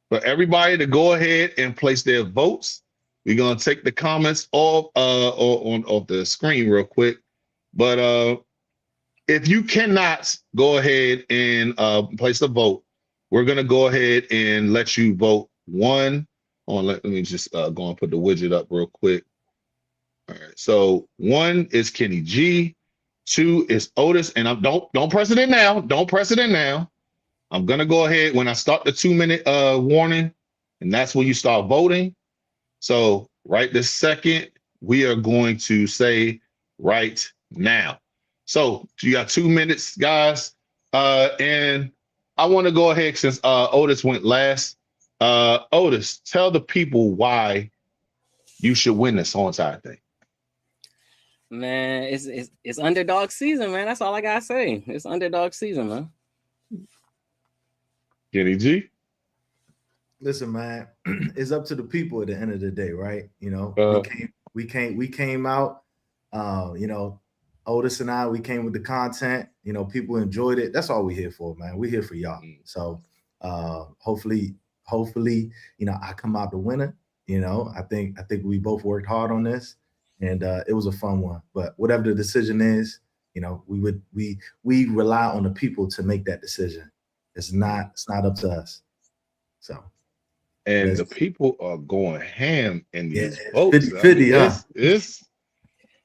for everybody to go ahead and place their votes. We're gonna take the comments off off the screen real quick. But if you cannot go ahead and place a vote, we're gonna go ahead and let you vote one on. Let me just go and put the widget up real quick. All right. So 1 is Kenny G, 2 is Otis, and don't press it in now. Don't press it in now. I'm gonna go ahead when I start the 2-minute warning, and that's when you start voting. So right this second, we are going to say right now. So you got 2 minutes, guys. And I want to go ahead since Otis went last. Otis, tell the people why you should win this whole entire thing. Man, it's underdog season, man. That's all I gotta say. It's underdog season, man. Kenny G. Listen, man, it's up to the people at the end of the day, right? You know, we came out, you know, Otis and I, we came with the content, you know, people enjoyed it. That's all we're here for, man. We're here for y'all. So hopefully, you know, I come out the winner. You know, I think we both worked hard on this, and it was a fun one. But whatever the decision is, you know, we rely on the people to make that decision. It's not up to us. So, and the people are going ham in these votes. 50, it's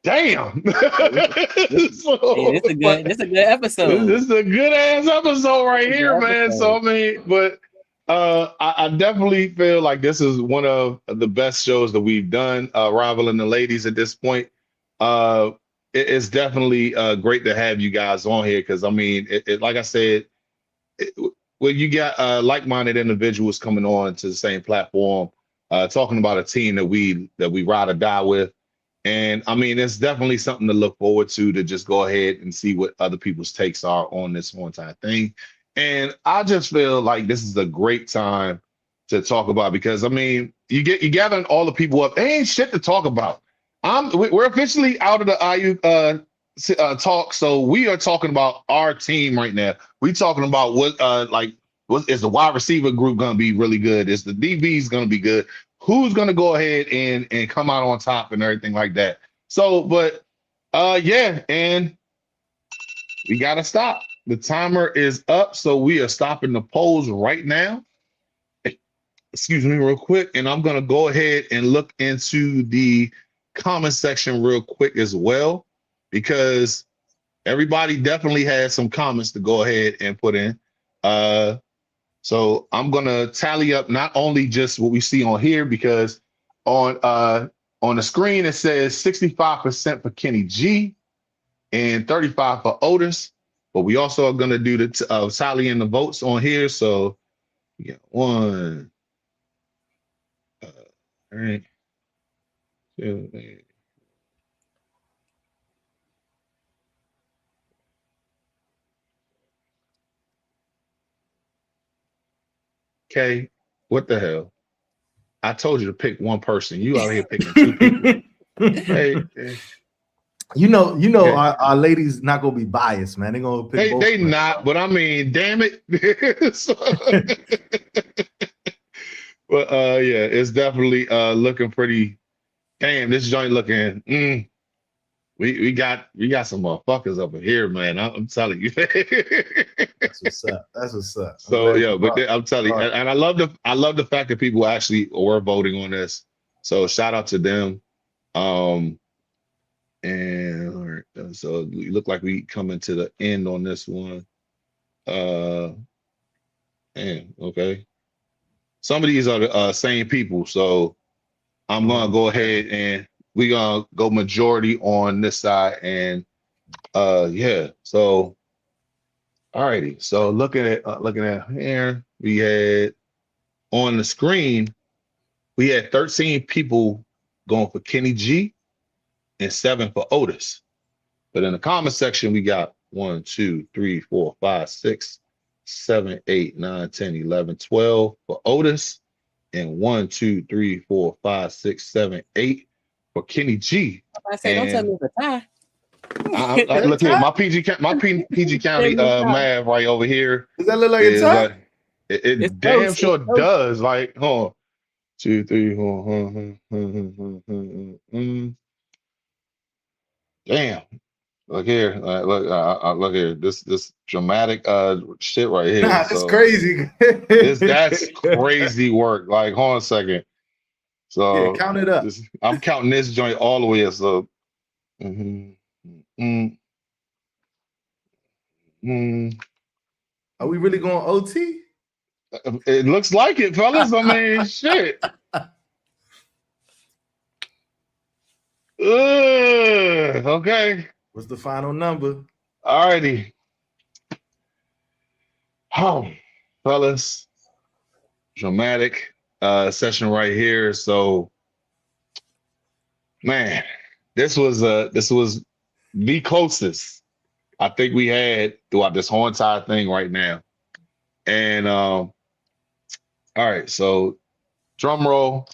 damn. It's a good episode. This is a good ass episode right here, man. So I mean, but I definitely feel like this is one of the best shows that we've done, rivaling the ladies at this point. It's definitely great to have you guys on here because I mean, like I said, when you got like-minded individuals coming on to the same platform, talking about a team that we ride or die with. And I mean, it's definitely something to look forward to just go ahead and see what other people's takes are on this whole entire thing. And I just feel like this is a great time to talk about because I mean, you gathering all the people up. There ain't shit to talk about. We're officially out of the IU talk, so we are talking about our team right now. We talking about what is the wide receiver group gonna be really good? Is the DBs gonna be good? Who's gonna go ahead and come out on top and everything like that? So, but yeah, and we gotta stop. The timer is up, so we are stopping the polls right now. Excuse me, real quick, and I'm gonna go ahead and look into the comment section real quick as well, because everybody definitely has some comments to go ahead and put in. So I'm gonna tally up not only just what we see on here, because on the screen it says 65% for Kenny G and 35% for Otis, but we also are gonna do the tally in the votes on here. So yeah, one, all right, two, okay, what the hell? I told you to pick one person. You out here picking two people. Hey. You know, Okay. our ladies not gonna be biased, man. They're gonna pick both. They not, but I mean, damn it. But yeah, it's definitely looking pretty. Damn, this joint looking. We got some motherfuckers up here, man. I'm telling you. That's what's up. That's what's up. So yeah, but I'm telling you, and I love the fact that people actually were voting on this. So shout out to them. And all right, so we look like we coming to the end on this one. And okay. Some of these are the same people, so I'm gonna go ahead and we're gonna go majority on this side. And yeah, so all righty. So looking at here, we had on the screen, we had 13 people going for Kenny G and 7 for Otis. But in the comment section, we got 1, 2, 3, 4, 5, 6, 7, 8, 9, 10, 11, 12 for Otis, and 1, 2, 3, 4, 5, 6, 7, 8 for Kenny G. I say, don't tell me it's a tie. Look here, my PG County math right over here. Does that look like a Is tie? like it It's damn close, sure it's close. does. Like, hold on. 2, 3, 4. Damn. Look here. Look here. This dramatic shit right here. Nah, that's So crazy. that's crazy work. Like, hold on a second. So Yeah, count it up. I'm counting this joint all the way up. So Are we really going OT? it looks like it, fellas. I mean, shit. Okay. What's the final number? Alrighty. Oh, fellas. Dramatic session right here. So, man, this was the closest I think we had throughout this whole entire thing right now. And all right, so drum roll.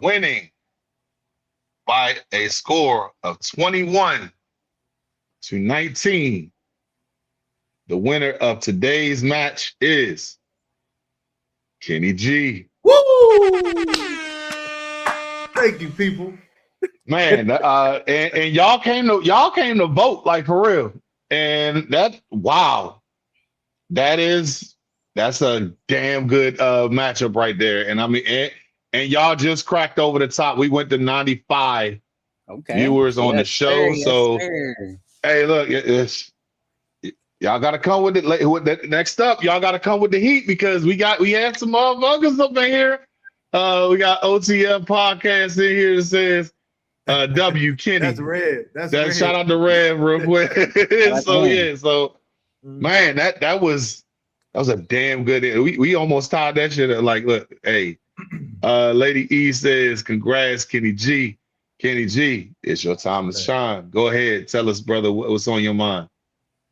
Winning by a score of 21-19. The winner of today's match is Kenny G. Woo! Thank you, people. Man, and y'all came to vote, like, for real. And that's a damn good matchup right there. And I mean, and y'all just cracked over the top. We went to 95 viewers on the show. So hey, look, y'all gotta come with it. Next up, y'all gotta come with the heat, because we had some motherfuckers up in here. We got OTF podcast in here that says W Kenny. That's red. That's red. Shout out to Red real quick. So man, that was a damn good. We almost tied that shit up. Like, look, hey, Lady E says, congrats, Kenny G. Kenny G, it's your time to shine. Go ahead, tell us, brother, what's on your mind.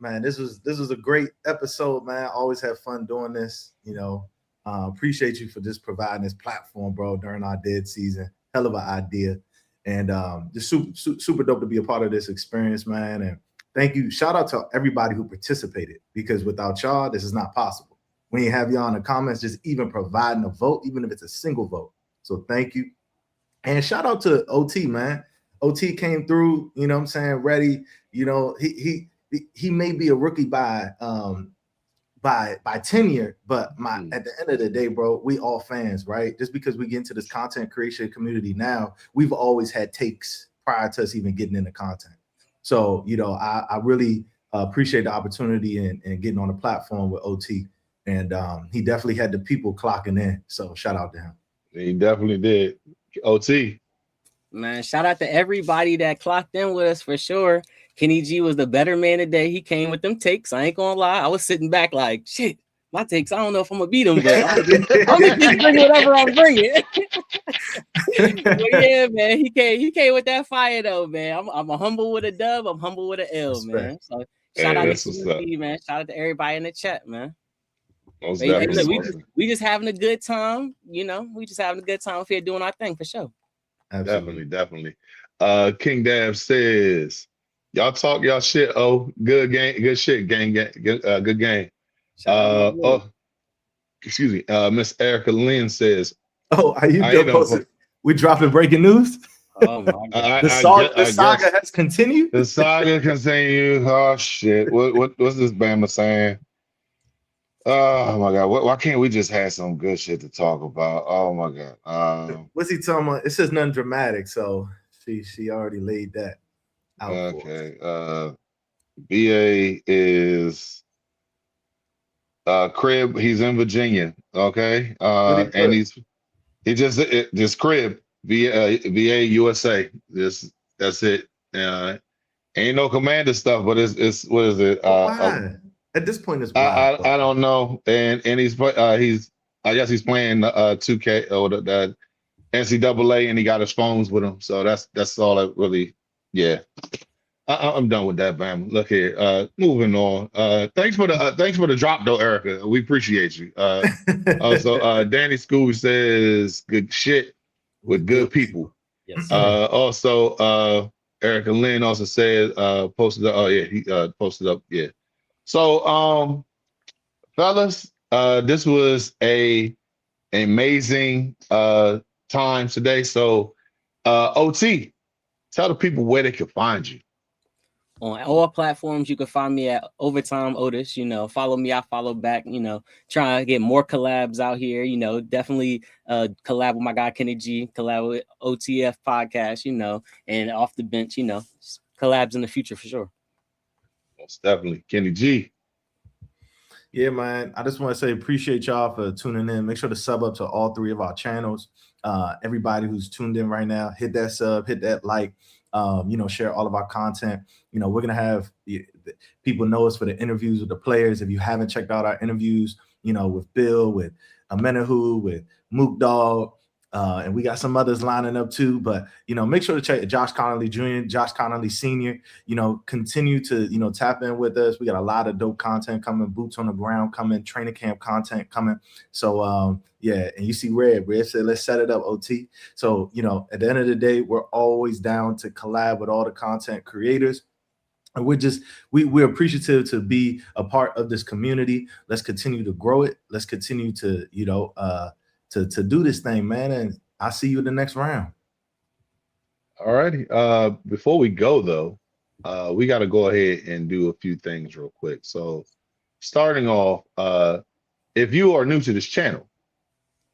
Man, this was a great episode, man. Always have fun doing this. You know, appreciate you for just providing this platform, bro, during our dead season. Hell of an idea. And just super dope to be a part of this experience, man. And thank you. Shout out to everybody who participated, because without y'all, this is not possible. We ain't have y'all in the comments just even providing a vote, even if it's a single vote. So thank you. And shout out to OT, man. OT came through, you know what I'm saying, ready. You know, he may be a rookie by tenure, but at the end of the day, bro, we all fans, right? Just because we get into this content creation community now, we've always had takes prior to us even getting into content. So, you know, I really appreciate the opportunity and getting on the platform with OT. And he definitely had the people clocking in. So shout out to him. He definitely did. OT. Man, shout out to everybody that clocked in with us for sure. Kenny G was the better man today. He came with them takes. I ain't gonna lie. I was sitting back like, shit, my takes, I don't know if I'm gonna beat him, but I'm gonna just bring whatever I'm bringing. But yeah, man, he came with that fire though, man. I'm humble with a dub. I'm humble with an L, man. So shout out to Kenny G, man. Shout out to everybody in the chat, man. We just having a good time, you know. We just having a good time here doing our thing for sure. Absolutely. Definitely. King Dab says, y'all talk y'all shit. Oh, good game, good shit, good game. Excuse me. Miss Erica Lynn says, "Oh, are you posted? We dropping breaking news. Oh my God. The saga has continued. The saga continues. Oh shit! What's this Bama saying? Oh my God! Why can't we just have some good shit to talk about? Oh my God! What's he talking about? It says nothing dramatic, so she already laid that out. Okay. BA is Crib. He's in Virginia. Okay. And he just Crib VA USA. That's it. Ain't no commander stuff, but it's what is it? At this point, it's I don't know. And he's I guess he's playing 2K or the NCAA, and he got his phones with him. So that's all that really. Yeah. I'm done with that, man. Look here. Moving on. Thanks for the drop though, Erica. We appreciate you. Also, Danny School says good shit with good people. Yes, sir. Also, Erica Lynn also said posted up. Oh yeah, he posted up. Yeah. So, fellas, this was a amazing time today. So, OT, tell the people where they can find you. On all platforms, you can find me at Overtime Otis. Follow me, I follow back. Trying to get more collabs out here. Definitely collab with my guy Kenny G, collab with OTF podcast. And off the bench. Collabs in the future for sure. Most definitely, Kenny G. Yeah, man. I just want to say appreciate y'all for tuning in. Make sure to sub up to all 3 of our channels. Everybody who's tuned in right now, hit that sub, hit that like. Share all of our content. We're gonna have people know us for the interviews with the players. If you haven't checked out our interviews, with Bill, with Amenahu, with Mook Dog, and we got some others lining up too. But make sure to check Josh Connolly Jr., Josh Connolly Sr. Continue to tap in with us. We got a lot of dope content coming, boots on the ground coming, training camp content coming. So yeah, and you see Red said, let's set it up, OT. So at the end of the day, we're always down to collab with all the content creators. And we're appreciative to be a part of this community. Let's continue to grow it. Let's continue to to do this thing, man. And I'll see you in the next round. All righty. Before we go though, we got to go ahead and do a few things real quick. So starting off, if you are new to this channel,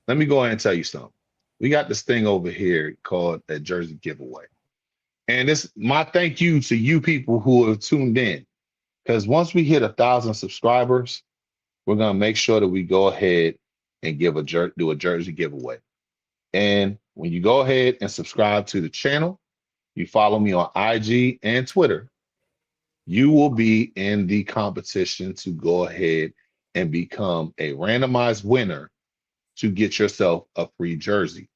let me go ahead and tell you something. We got this thing over here called a jersey giveaway. And it's my thank you to you people who have tuned in. Because once we hit 1,000 subscribers, we're going to make sure that we go ahead and do a jersey giveaway. And when you go ahead and subscribe to the channel, you follow me on IG and Twitter, you will be in the competition to go ahead and become a randomized winner to get yourself a free jersey.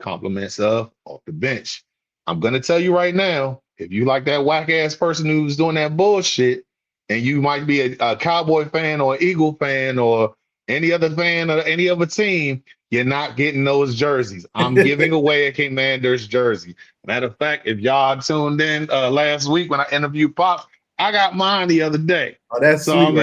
Compliments of Off the Bench. I'm going to tell you right now, if you like that whack ass person who's doing that bullshit, and you might be a Cowboy fan or Eagle fan or any other fan of any other team, you're not getting those jerseys. I'm giving away a Commanders jersey. Matter of fact, if y'all tuned in last week when I interviewed Pop, I got mine the other day. Oh, that's so sweet.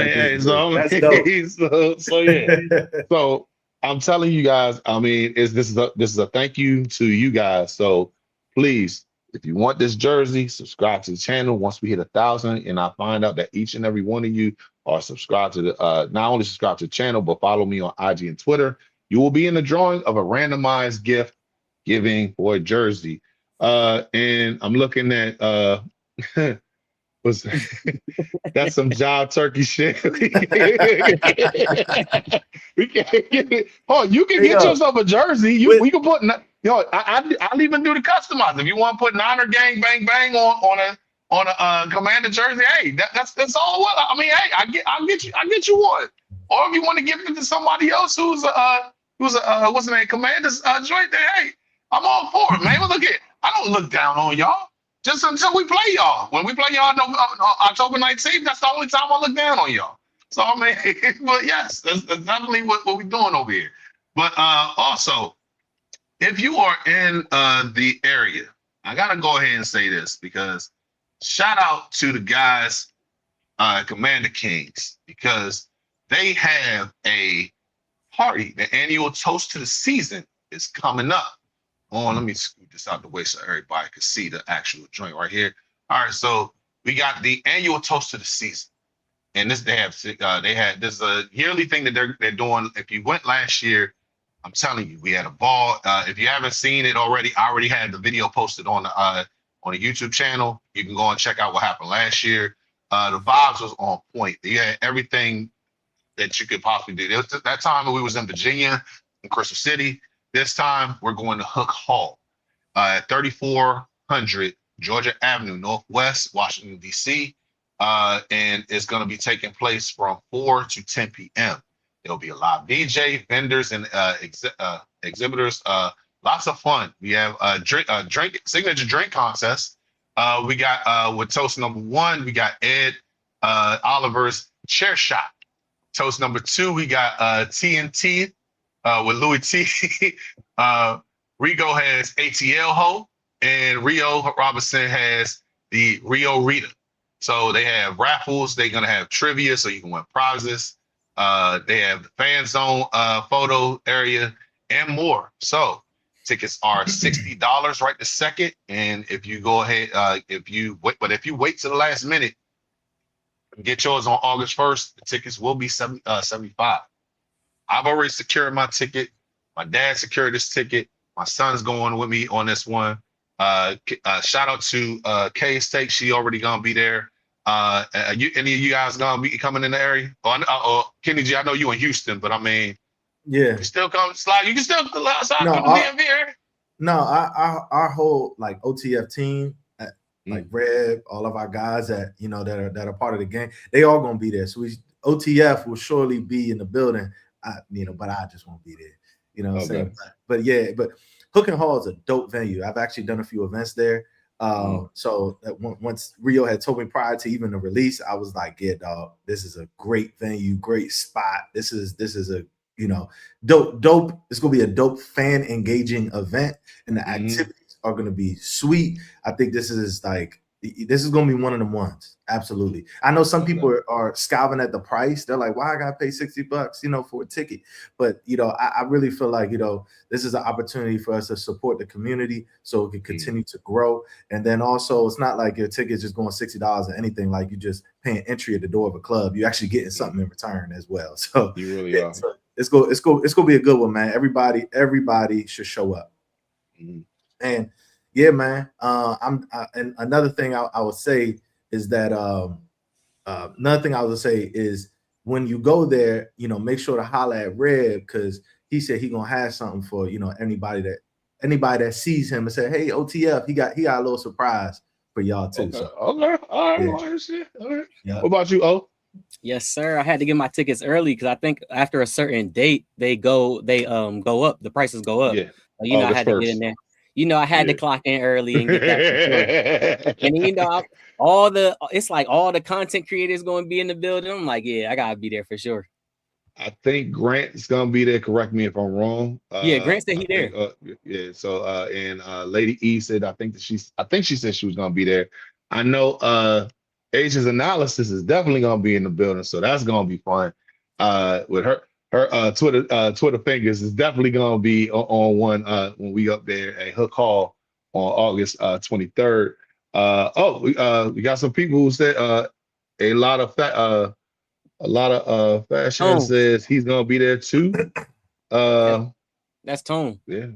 That's dope. So yeah. So I'm telling you guys, I mean, this is a thank you to you guys. So please, if you want this jersey, subscribe to the channel. Once we hit 1,000, and I find out that each and every one of you are subscribed to the not only subscribe to the channel, but follow me on IG and Twitter, you will be in the drawing of a randomized gift giving for a jersey. And I'm looking at that's some job turkey shit. We can't get it. Oh, you can get yourself a jersey. We can put I'll even do the customize. If you want to put Niner gang bang bang on a Commander jersey, hey, that's all. What I mean, hey, I'll get you one. Or if you want to give it to somebody else who's what's the name, Commander's joint, then hey, I'm all for it, man. But look, I don't look down on y'all. Just until we play y'all. When we play y'all on October 19th, that's the only time I look down on y'all. So I mean, but yes, that's definitely what we're doing over here. But also, if you are in the area, I gotta go ahead and say this because shout out to the guys, Commander Kings, because they have a party. The annual Toast to the Season is coming up. Let me scoot this out the way so everybody can see the actual joint right here. All right, so we got the annual Toast to the Season, and this this is a yearly thing that they're doing. If you went last year, I'm telling you, we had a ball. If you haven't seen it already, I already had the video posted on the YouTube channel. You can go and check out what happened last year. The vibes was on point. You had everything that you could possibly do. There was that time when we was in Virginia, in Crystal City. This time, we're going to Hook Hall at 3400 Georgia Avenue, Northwest, Washington, D.C. And it's going to be taking place from 4 to 10 p.m. There'll be a live DJ, vendors, and exhibitors. Lots of fun. We have a signature drink contest. We got with toast number 1, we got Ed Oliver's Chair Shot. Toast number 2, we got TNT with Louis T. Rigo has ATL Ho, and Rio Robinson has the Rio Rita. So they have raffles. They're gonna have trivia, so you can win prizes. They have the fan zone photo area and more. So tickets are $60 right this second. And if you go ahead, if you wait to the last minute, get yours on August 1st. The tickets will be 75. I've already secured my ticket. My dad secured this ticket. My son's going with me on this one. Shout out to Kay Steak. She already gonna be there. Any of you guys gonna be coming in the area? Kenny G, I know you in Houston, but I mean, Yeah. you still come slide. You can still slide No, come to DMV area. No, our whole like OTF team, like Reb, all of our guys that that are part of the game, they all gonna be there. So OTF will surely be in the building. But I just won't be there. You know what I'm saying? But yeah, but Hook and Hall is a dope venue. I've actually done a few events there. So that once Rio had told me prior to even the release, I was like, yeah, dog, this is a great venue, great spot. This is a dope. It's gonna be a dope fan engaging event, and the activities are gonna be sweet. I think this is gonna be one of them ones. Absolutely. I know some people are scowling at the price. They're like, why I gotta pay $60, for a ticket? But I really feel like this is an opportunity for us to support the community so it can continue to grow. And then also, it's not like your ticket's just going $60 or anything. Like you just paying entry at the door of a club. You're actually getting something in return as well. So you really are. So it's gonna be a good one, man. Everybody should show up. And yeah, man. And another thing I would say is that when you go there, make sure to holler at Red, because he said he gonna have something for anybody that sees him and say, hey, OTF, he got a little surprise for y'all too. Okay. So All right. Yeah. All right. Yeah. What about you, O? Yes, sir. I had to get my tickets early because I think after a certain date they go up. The prices go up. Yeah. I had to get in there. I had to clock in early and get that. And all the content creators going to be in the building. I'm like, yeah, I gotta be there for sure. I think Grant's gonna be there. Correct me if I'm wrong. Yeah, Grant said he there. Yeah. So and Lady E said I think she said she was gonna be there. I know Asia's Analysis is definitely gonna be in the building, so that's gonna be fun. With her Twitter fingers is definitely gonna be on one when we up there at Hook Hall on August 23rd. We got some people who said a lot of fashion says he's gonna be there too. That's Tone. Yeah.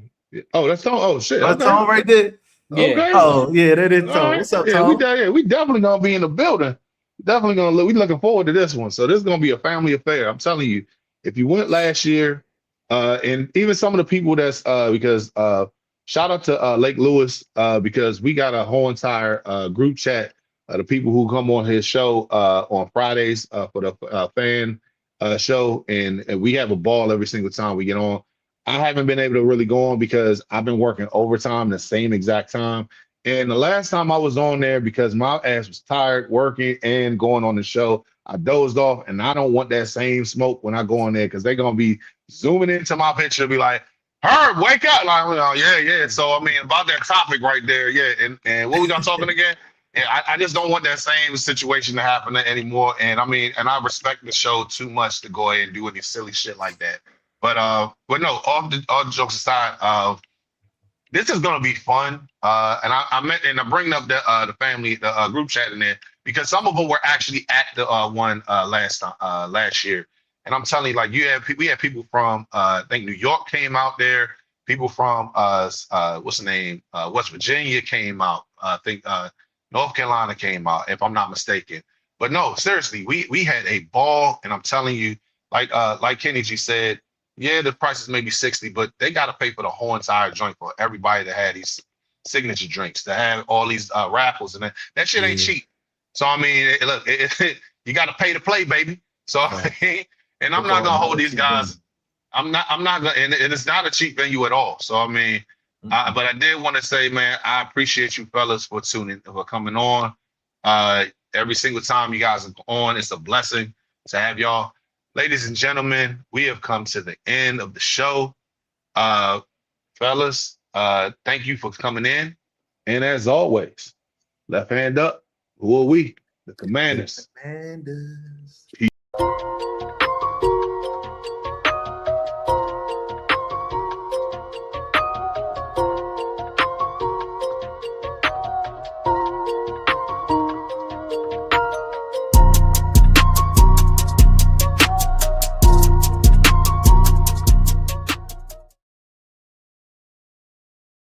Oh, that's Tone. Oh shit. That's Tone right there. Yeah. Okay. Oh yeah, that is Tone. Right. What's up, Tone? We definitely gonna be in the building. Definitely gonna we looking forward to this one. So this is gonna be a family affair. I'm telling you, if you went last year, and even some of the people that's because shout out to Lake Lewis because we got a whole entire group chat. The people who come on his show on Fridays for the fan show, and we have a ball every single time we get on. I haven't been able to really go on because I've been working overtime the same exact time. And the last time I was on there, because my ass was tired working and going on the show, I dozed off, and I don't want that same smoke when I go on there because they're gonna be zooming into my picture and be like, Herb, wake up. Like, yeah. So I mean, about that topic right there, yeah. And what we got talking again? Yeah, I just don't want that same situation to happen anymore. And I mean, and I respect the show too much to go ahead and do any silly shit like that. But no, all the jokes aside, this is gonna be fun. And I'm bringing up the family, the group chat in there because some of them were actually at the one last year. And I'm telling you, like we had people from I think New York came out there. People from what's the name? West Virginia came out. I think North Carolina came out, if I'm not mistaken. But no, seriously, we had a ball, and I'm telling you, like Kenny G said, yeah, the prices may be 60, but they got to pay for the whole entire joint for everybody that had these signature drinks, to have all these raffles, and that shit ain't cheap. So I mean, look, you got to pay to play, baby. So and I'm not gonna hold these guys. I'm not gonna, and it's not a cheap venue at all. So I mean, But I did want to say, man, I appreciate you fellas for coming on. Every single time you guys are on, it's a blessing to have y'all. Ladies and gentlemen, we have come to the end of the show. Fellas, thank you for coming in. And as always, left hand up. Who are we? The Commanders. The Commanders. Peace.